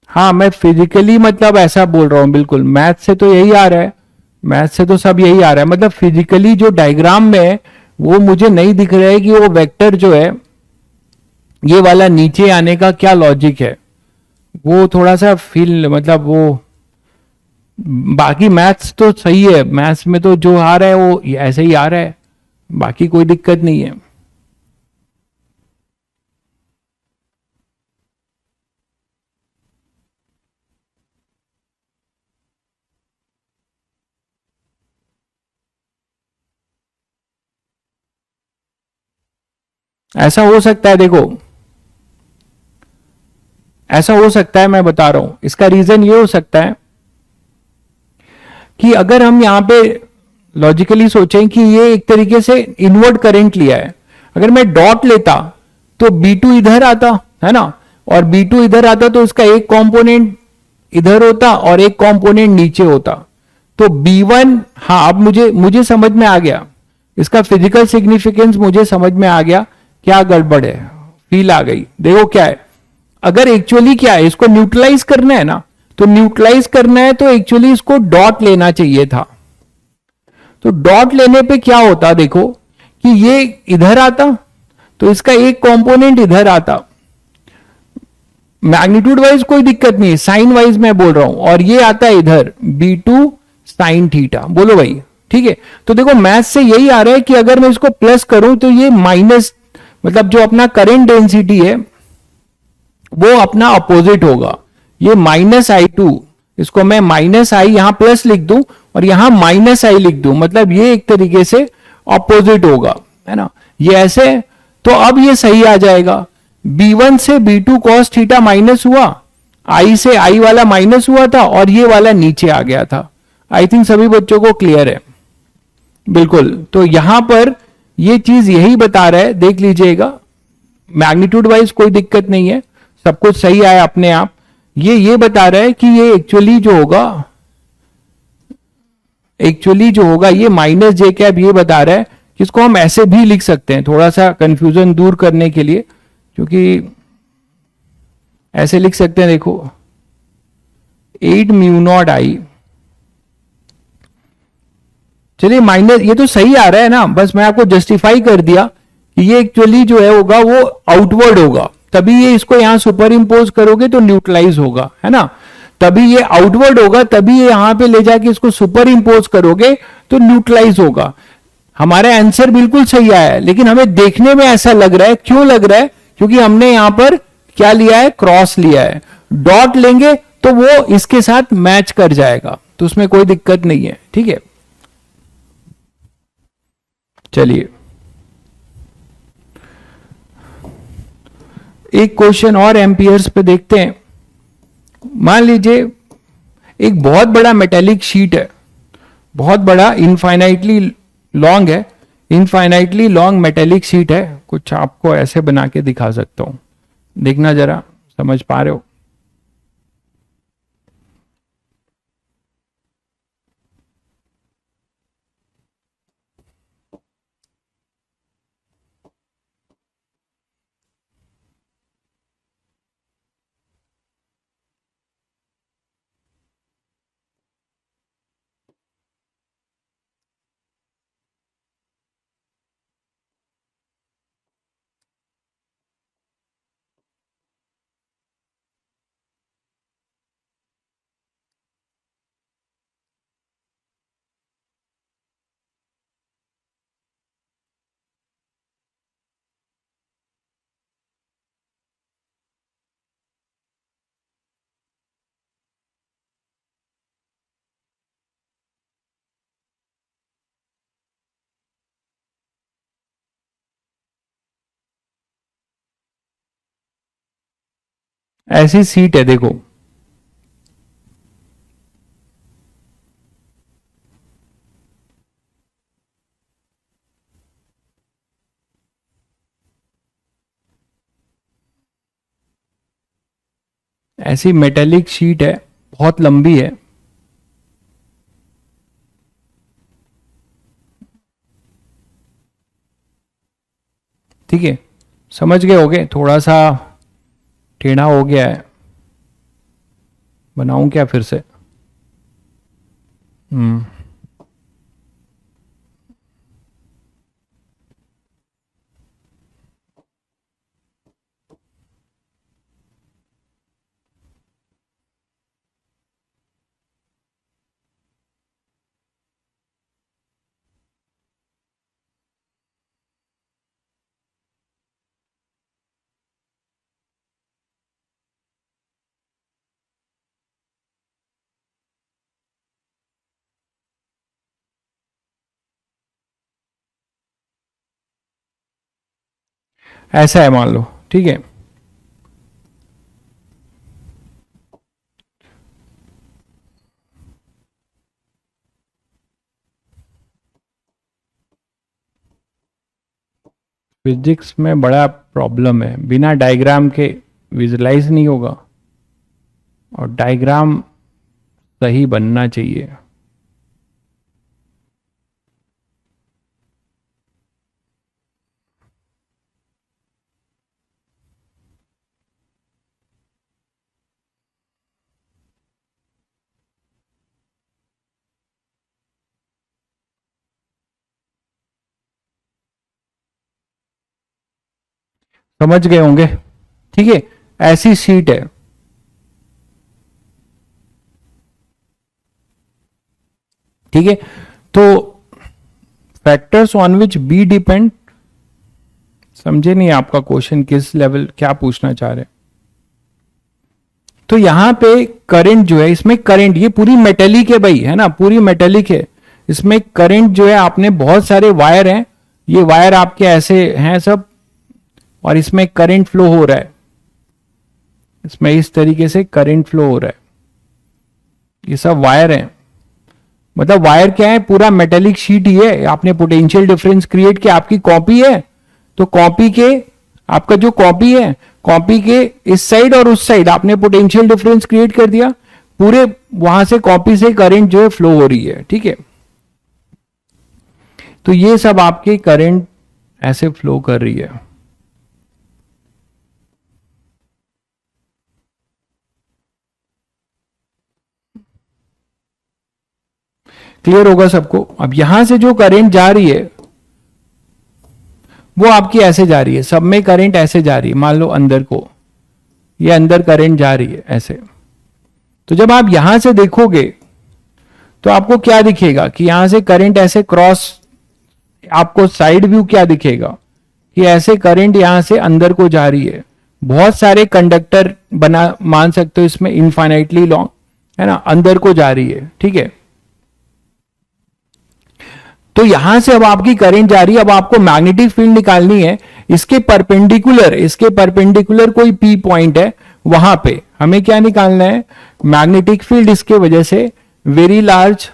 हाँ, मैं फिजिकली मतलब ऐसा बोल रहा हूं, बिल्कुल मैथ से तो यही आ रहा है, मैथ से तो सब यही आ रहा है, मतलब फिजिकली जो डायग्राम में है वो मुझे नहीं दिख रहा है कि वो वेक्टर जो है ये वाला नीचे आने का क्या लॉजिक है, वो थोड़ा सा फील, मतलब वो बाकी मैथ्स तो सही है, मैथ्स में तो जो आ रहा है वो ऐसे ही आ रहा है, बाकी कोई दिक्कत नहीं है। ऐसा हो सकता है, देखो ऐसा हो सकता है, मैं बता रहा हूं इसका रीजन ये हो सकता है कि अगर हम यहां पे लॉजिकली सोचें कि ये एक तरीके से इनवर्ड करंट लिया है, अगर मैं डॉट लेता तो B2 इधर आता है ना, और B2 इधर आता तो इसका एक कंपोनेंट इधर होता और एक कंपोनेंट नीचे होता, तो B1, हाँ अब मुझे मुझे समझ में आ गया, इसका फिजिकल सिग्निफिकेंस मुझे समझ में आ गया, क्या गड़बड़ है, फील आ गई। देखो क्या है, अगर एक्चुअली क्या है, इसको न्यूट्रलाइज करना है ना, तो न्यूट्रलाइज करना है तो एक्चुअली इसको डॉट लेना चाहिए था, तो डॉट लेने पे क्या होता, देखो कि ये इधर आता तो इसका एक कंपोनेंट इधर आता, मैग्नीट्यूड वाइज कोई दिक्कत नहीं है, साइन वाइज मैं बोल रहा हूं, और ये आता है इधर B2 साइन थीटा, बोलो भाई ठीक है। तो देखो मैथ से यही आ रहा है कि अगर मैं इसको प्लस करूं तो ये माइनस, मतलब जो अपना करंट डेंसिटी है वो अपना अपोजिट होगा, ये -I2, इसको मैं -I यहां प्लस लिख दूं और यहां -I लिख दूं, मतलब ये एक तरीके से अपोजिट होगा, है ना, ये ऐसे। तो अब ये सही आ जाएगा, B1 से B2 cos थीटा माइनस हुआ, I से I वाला माइनस हुआ था और ये वाला नीचे आ गया था। आई थिंक सभी बच्चों को क्लियर है, बिल्कुल। तो यहां पर ये चीज यही बता रहा है, देख लीजिएगा, मैग्नीट्यूड वाइज कोई दिक्कत नहीं है, सब कुछ सही आया अपने आप। ये बता रहा है कि ये एक्चुअली जो होगा, ये माइनस जे कैप, ये बता रहा है कि इसको हम ऐसे भी लिख सकते हैं, थोड़ा सा कंफ्यूजन दूर करने के लिए, क्योंकि ऐसे लिख सकते हैं, देखो 8 म्यू नॉट आई, चलिए माइनस, ये तो सही आ रहा है ना, बस मैं आपको जस्टिफाई कर दिया कि ये एक्चुअली जो है होगा वो आउटवर्ड होगा, तभी ये इसको यहां सुपर इंपोज करोगे तो न्यूट्रलाइज होगा, है ना, तभी ये आउटवर्ड होगा, तभी ये यहां पे ले जाके इसको सुपर इंपोज करोगे तो न्यूट्रलाइज होगा। हमारा आंसर बिल्कुल सही आया है, लेकिन हमें देखने में ऐसा लग रहा है, क्यों लग रहा है, क्योंकि हमने यहां पर क्या लिया है, क्रॉस लिया है। डॉट लेंगे तो वो इसके साथ मैच कर जाएगा, तो उसमें कोई दिक्कत नहीं है, ठीक है। चलिए एक क्वेश्चन और एम्पियर्स पे देखते हैं। मान लीजिए एक बहुत बड़ा मेटेलिक शीट है, बहुत बड़ा, इनफाइनाइटली लॉन्ग है, इनफाइनाइटली लॉन्ग मेटेलिक शीट है। कुछ आपको ऐसे बना के दिखा सकता हूं, देखना जरा, समझ पा रहे हो? ऐसी सीट है, देखो, ऐसी मेटेलिक शीट है, बहुत लंबी है। ठीक है, समझ गए होगे? थोड़ा सा टेढ़ा हो गया है, बनाऊं क्या फिर से? ऐसा है मान लो, ठीक है। फिजिक्स में बड़ा प्रॉब्लम है, बिना डायग्राम के विजुलाइज नहीं होगा, और डायग्राम सही बनना चाहिए। समझ गए होंगे? ठीक है, ऐसी सीट है, ठीक है। तो factors on which B depend, समझे नहीं आपका क्वेश्चन किस लेवल, क्या पूछना चाह रहे हैं? तो यहां पे करंट जो है, इसमें करंट, ये पूरी मेटेलिक है भाई, है ना, पूरी मेटेलिक है। इसमें करंट जो है, आपने बहुत सारे वायर हैं, ये वायर आपके ऐसे हैं सब, और इसमें करंट फ्लो हो रहा है, इसमें इस तरीके से करंट फ्लो हो रहा है, ये सब वायर हैं। मतलब वायर क्या है? पूरा मेटेलिक शीट ही है। आपने पोटेंशियल डिफरेंस क्रिएट किया, आपकी कॉपी है, तो कॉपी के, आपका जो कॉपी है, कॉपी के इस साइड और उस साइड आपने पोटेंशियल डिफरेंस क्रिएट कर दिया, पूरे वहां से कॉपी से करंट जो है फ्लो हो रही है, ठीक है। तो ये सब आपके करंट ऐसे फ्लो कर रही है। क्लियर होगा सबको? अब यहां से जो करंट जा रही है वो आपकी ऐसे जा रही है, सब में करंट ऐसे जा रही है, मान लो अंदर को, ये अंदर करंट जा रही है ऐसे। तो जब आप यहां से देखोगे तो आपको क्या दिखेगा कि यहां से करंट ऐसे क्रॉस, आपको साइड व्यू क्या दिखेगा कि ऐसे करंट यहां से अंदर को जा रही है, बहुत सारे कंडक्टर बना मान सकते हो इसमें, इनफाइनाइटली लॉन्ग, है ना, अंदर को जा रही है, ठीक है। तो यहां से अब आपकी करंट जा रही है, अब आपको मैग्नेटिक फील्ड निकालनी है। इसके परपेंडिकुलर कोई पी पॉइंट है, वहां पे हमें क्या निकालना है, मैग्नेटिक फील्ड। इसके वजह से वेरी लार्ज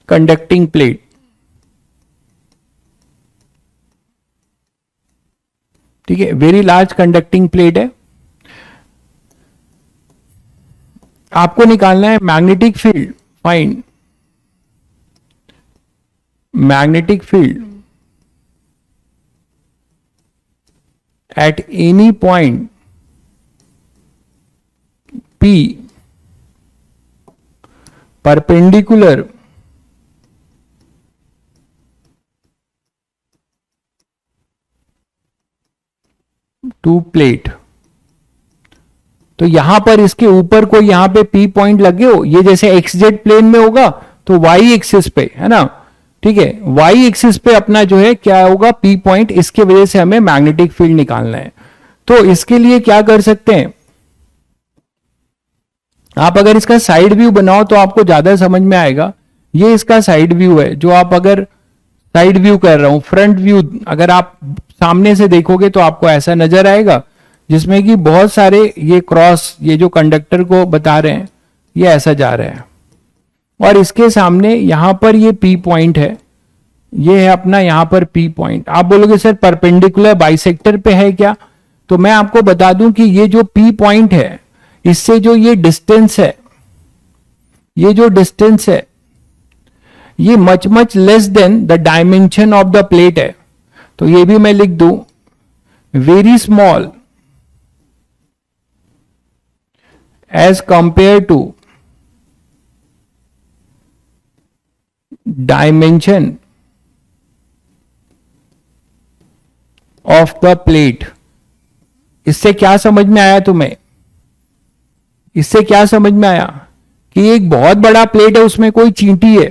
कंडक्टिंग प्लेट, ठीक है, वेरी लार्ज कंडक्टिंग प्लेट है। आपको निकालना है magnetic field, find magnetic field at any point P perpendicular to plate। तो यहां पर इसके ऊपर कोई यहां पे P पॉइंट लगे हो, ये जैसे XZ प्लेन में होगा तो Y एक्सिस पे, है ना, ठीक है, Y एक्सिस पे अपना जो है क्या होगा, P पॉइंट। इसके वजह से हमें मैग्नेटिक फील्ड निकालना है। तो इसके लिए क्या कर सकते हैं आप, अगर इसका साइड व्यू बनाओ तो आपको ज्यादा समझ में आएगा। ये इसका साइड व्यू है, जो आप अगर साइड व्यू कर रहा हूं, फ्रंट व्यू अगर आप सामने से देखोगे तो आपको ऐसा नजर आएगा, जिसमें कि बहुत सारे ये क्रॉस, ये जो कंडक्टर को बता रहे हैं, ये ऐसा जा रहा है, और इसके सामने यहां पर ये P पॉइंट है, ये है अपना यहां पर P पॉइंट। आप बोलोगे सर परपेंडिकुलर बाइसेक्टर पे है क्या, तो मैं आपको बता दूं कि ये जो P पॉइंट है, इससे जो ये डिस्टेंस है, ये जो डिस्टेंस है, ये much much less than the dimension of the plate है। तो ये भी मैं लिख दूं, very small as compare to dimension of the plate. इससे क्या समझ में आया तुम्हें, इससे क्या समझ में आया कि एक बहुत बड़ा प्लेट है, उसमें कोई चींटी है,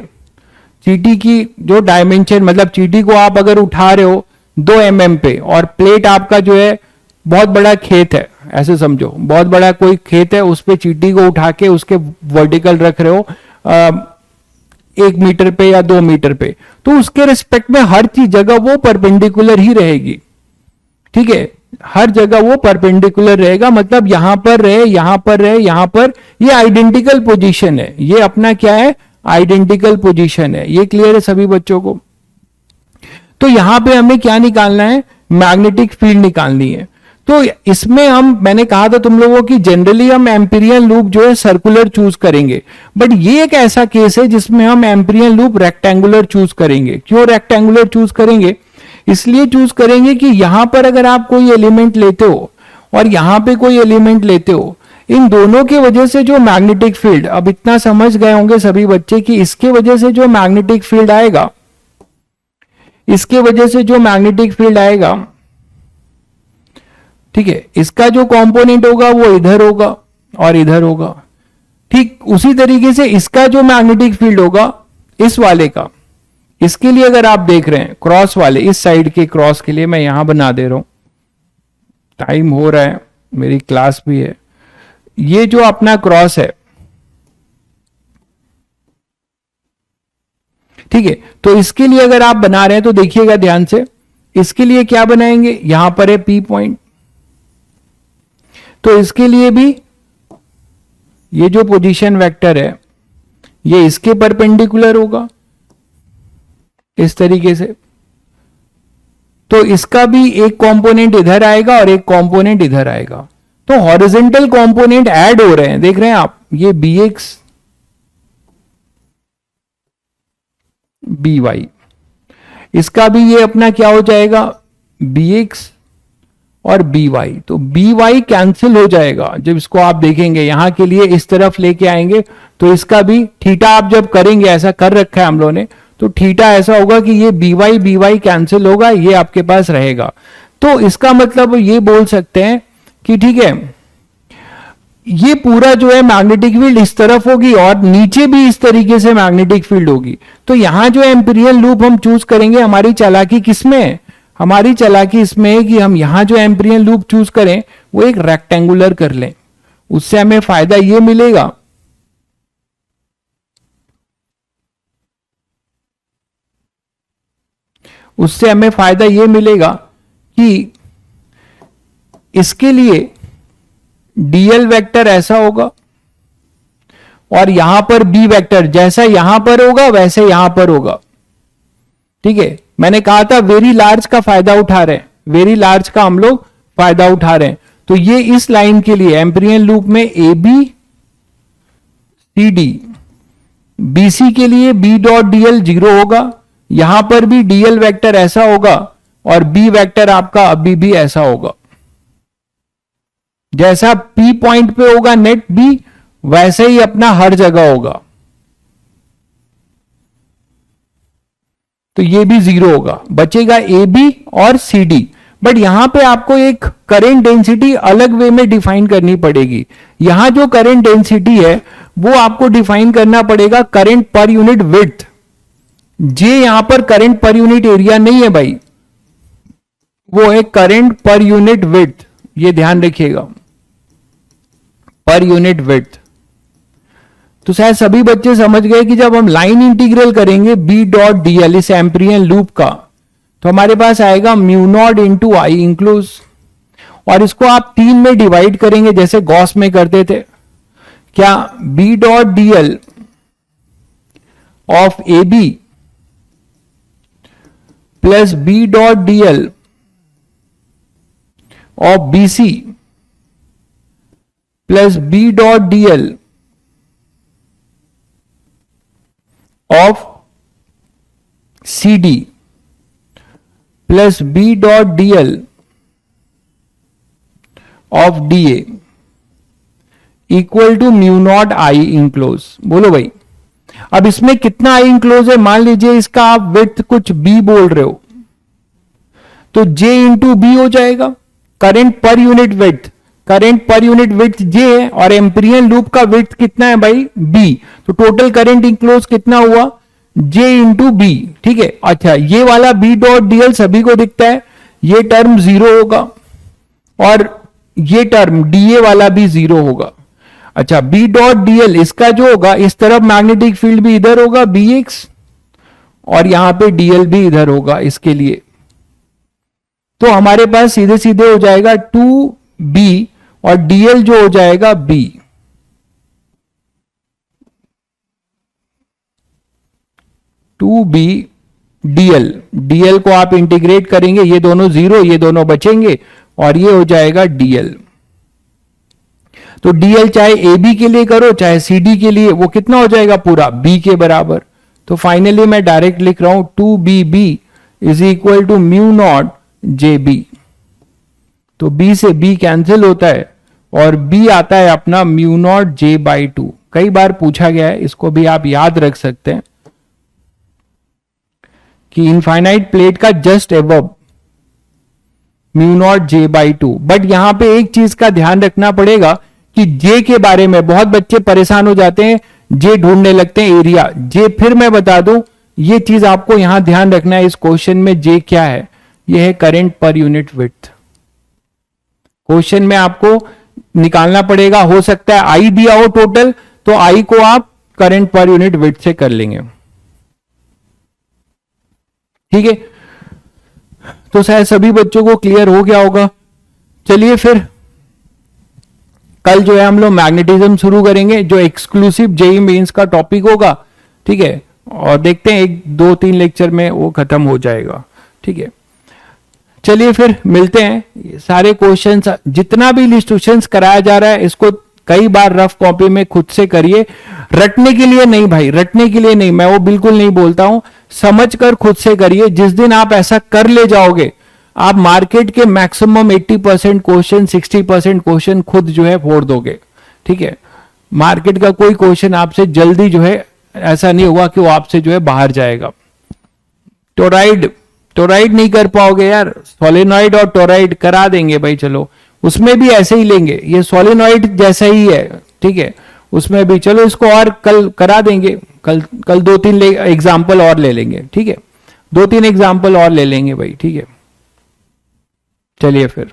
चींटी की जो डायमेंशन, मतलब चींटी को आप अगर उठा रहे हो 2 mm पे, और प्लेट आपका जो है बहुत बड़ा खेत है, ऐसे समझो बहुत बड़ा कोई खेत है, उस पे चींटी को उठा के उसके वर्टिकल रख रहे हो 1 मीटर पे या 2 मीटर पे, तो उसके रिस्पेक्ट में हर चीज जगह वो परपेंडिकुलर ही रहेगी, ठीक है, हर जगह वो परपेंडिकुलर रहेगा। मतलब यहां पर रहे, यहां पर रहे, यहां पर, ये आइडेंटिकल पोजीशन है, ये अपना क्या है, आइडेंटिकल पोजीशन है। ये क्लियर है सभी बच्चों को। तो यहां पे हमें क्या निकालना है, मैग्नेटिक फील्ड निकालनी है। तो इसमें हम, मैंने कहा था तुम लोगों की, जनरली हम एम्पीरियल लूप जो है सर्कुलर चूज करेंगे, बट ये एक ऐसा केस है जिसमें हम एम्पीरियल लूप रेक्टेंगुलर चूज करेंगे। क्यों रेक्टेंगुलर चूज करेंगे, इसलिए चूज करेंगे कि यहां पर अगर आप कोई एलिमेंट लेते हो और यहां पे कोई एलिमेंट लेते हो, इन दोनों की वजह से जो मैग्नेटिक फील्ड, अब इतना समझ गए होंगे सभी बच्चे कि इसके वजह से जो मैग्नेटिक फील्ड आएगा, इसके वजह से जो मैग्नेटिक फील्ड आएगा, ठीक है, इसका जो कंपोनेंट होगा वो इधर होगा और इधर होगा। ठीक उसी तरीके से इसका जो मैग्नेटिक फील्ड होगा इस वाले का, इसके लिए अगर आप देख रहे हैं क्रॉस वाले, इस साइड के क्रॉस के लिए मैं यहां बना दे रहा हूं, टाइम हो रहा है, मेरी क्लास भी है। ये जो अपना क्रॉस है, ठीक है, तो इसके लिए अगर आप बना रहे हैं तो देखिएगा ध्यान से, इसके लिए क्या बनाएंगे, यहां पर है P पॉइंट, तो इसके लिए भी ये जो पोजीशन वेक्टर है ये इसके परपेंडिकुलर होगा इस तरीके से। तो इसका भी एक कंपोनेंट इधर आएगा और एक कंपोनेंट इधर आएगा, तो हॉरिजॉन्टल कंपोनेंट ऐड हो रहे हैं, देख रहे हैं आप, ये bx by, इसका भी ये अपना क्या हो जाएगा, bx और by, तो by कैंसिल हो जाएगा जब इसको आप देखेंगे, यहां के लिए इस तरफ लेके आएंगे तो इसका भी थीटा आप जब करेंगे, ऐसा कर रखा है हम लोगों ने, तो थीटा ऐसा होगा कि ये by कैंसिल होगा, ये आपके पास रहेगा। तो इसका मतलब ये बोल सकते हैं कि ठीक है, ये पूरा जो है मैग्नेटिक फील्ड इस तरफ होगी और नीचे भी इस तरीके से मैग्नेटिक फील्ड होगी। तो यहां जो एम्पीरियल लूप हम चूज करेंगे, हमारी चालाकी किसमें है, हमारी चालाकी इसमें है कि हम यहां जो एम्पिरियन लूप चूज करें वो एक रेक्टेंगुलर कर लें, उससे हमें फायदा ये मिलेगा कि इसके लिए डीएल वेक्टर ऐसा होगा और यहां पर बी वेक्टर जैसा यहां पर होगा वैसे यहां पर होगा। ठीक है, मैंने कहा था वेरी लार्ज का फायदा उठा रहे हैं, वेरी लार्ज का हम लोग फायदा उठा रहे हैं। तो ये इस लाइन के लिए एम्पिरियन लूप में A B C D, BC के लिए बी डॉट डीएल 0 होगा, यहां पर भी डीएल वेक्टर ऐसा होगा और बी वेक्टर आपका अभी भी ऐसा होगा। जैसा पी पॉइंट पे होगा नेट बी वैसे ही अपना हर जगह होगा, तो ये भी 0 होगा, बचेगा ए बी और सी डी। बट यहां पे आपको एक करंट डेंसिटी अलग वे में डिफाइन करनी पड़ेगी। यहां जो करंट डेंसिटी है वो आपको डिफाइन करना पड़ेगा करंट पर यूनिट विड्थ। जे यहां पर करंट पर यूनिट एरिया नहीं है भाई, वो है करंट पर यूनिट विड्थ, ये ध्यान रखिएगा, पर यूनिट विड्थ। तो शायद सभी बच्चे समझ गए कि जब हम लाइन इंटीग्रल करेंगे बी डॉट डीएल इस एम्पिरियन लूप का, तो हमारे पास आएगा म्यू नॉट इंटू आई इंक्लूज, और इसको आप 3 में डिवाइड करेंगे जैसे गॉस में करते थे। क्या B dot DL of A B plus B dot DL of B C plus B dot DL of C D plus B dot DL of D A equal to mu naught I enclose. बोलो भाई, अब इसमें कितना आई enclose है? मान लीजिए इसका आप विड्थ कुछ बी बोल रहे हो, तो जे इंटू बी हो जाएगा current per unit width. Current per unit width j है और एम्पिरियन लूप का विड्थ कितना है भाई? बी। तो टोटल करंट इंक्लोज कितना हुआ? J into B. ठीक है, अच्छा ये वाला बी डॉट डीएल सभी को दिखता है, ये टर्म 0 होगा और ये टर्म डीए वाला भी 0 होगा। अच्छा बी डॉट डीएल इसका जो होगा इस तरफ मैग्नेटिक फील्ड भी इधर होगा बी एक्स, और यहां पे डीएल भी इधर होगा इसके लिए। तो हमारे पास सीधे सीधे हो जाएगा 2b और डीएल जो हो जाएगा b। टू बी डीएल को आप इंटीग्रेट करेंगे, ये दोनों 0 ये दोनों बचेंगे और ये हो जाएगा डीएल। तो डीएल चाहे ए बी के लिए करो चाहे सी डी के लिए, वो कितना हो जाएगा? पूरा बी के बराबर। तो फाइनली मैं डायरेक्ट लिख रहा हूं 2bb is equal to mu naught J B. तो बी से बी कैंसिल होता है और बी आता है अपना म्यू नॉट जे बाई 2। कई बार पूछा गया है, इसको भी आप याद रख सकते हैं कि इनफाइनाइट प्लेट का just above mu naught J by 2। But यहां पे एक चीज का ध्यान रखना पड़ेगा कि जे के बारे में बहुत बच्चे परेशान हो जाते हैं, जे ढूंढने लगते हैं एरिया। जे फिर मैं बता दूं, ये चीज आपको यहां ध्यान रखना है इस क्वेश्चन में। जे क्या है? ये है current per unit width. Question में आपको निकालना पड़ेगा, हो सकता है आई दिया हो टोटल, तो आई को आप करंट पर यूनिट विड्थ से कर लेंगे। ठीक है, तो शायद सभी बच्चों को क्लियर हो गया होगा। चलिए फिर कल जो है हम लोग मैग्नेटिज्म शुरू करेंगे, जो एक्सक्लूसिव जेईई मेंस का टॉपिक होगा। ठीक है, और देखते हैं 1-2-3 लेक्चर में वो खत्म हो जाएगा। ठीक है, चलिए फिर मिलते हैं। सारे क्वेश्चंस जितना भी इलस्ट्रेशंस कराया जा रहा है इसको कई बार रफ कॉपी में खुद से करिए, रटने के लिए नहीं भाई, रटने के लिए नहीं, मैं वो बिल्कुल नहीं बोलता हूं, समझकर खुद से करिए। जिस दिन आप ऐसा कर ले जाओगे, आप मार्केट के मैक्सिमम 80% क्वेश्चन 60% क्वेश्चन खुद जो है फोड़ दोगे। ठीक है, मार्केट का कोई क्वेश्चन आपसे जल्दी जो है ऐसा नहीं होगा कि वो आपसे जो है बाहर जाएगा। टोराइड नहीं कर पाओगे यार, सोलेनॉइड और टोराइड करा देंगे भाई, चलो उसमें भी ऐसे ही लेंगे, ये सोलेनॉइड जैसा ही है। ठीक है, उसमें भी चलो इसको और कल करा देंगे, कल 2-3 एग्जाम्पल और ले लेंगे। ठीक है, 2-3 एग्जाम्पल और ले लेंगे भाई। ठीक है। चलिए फिर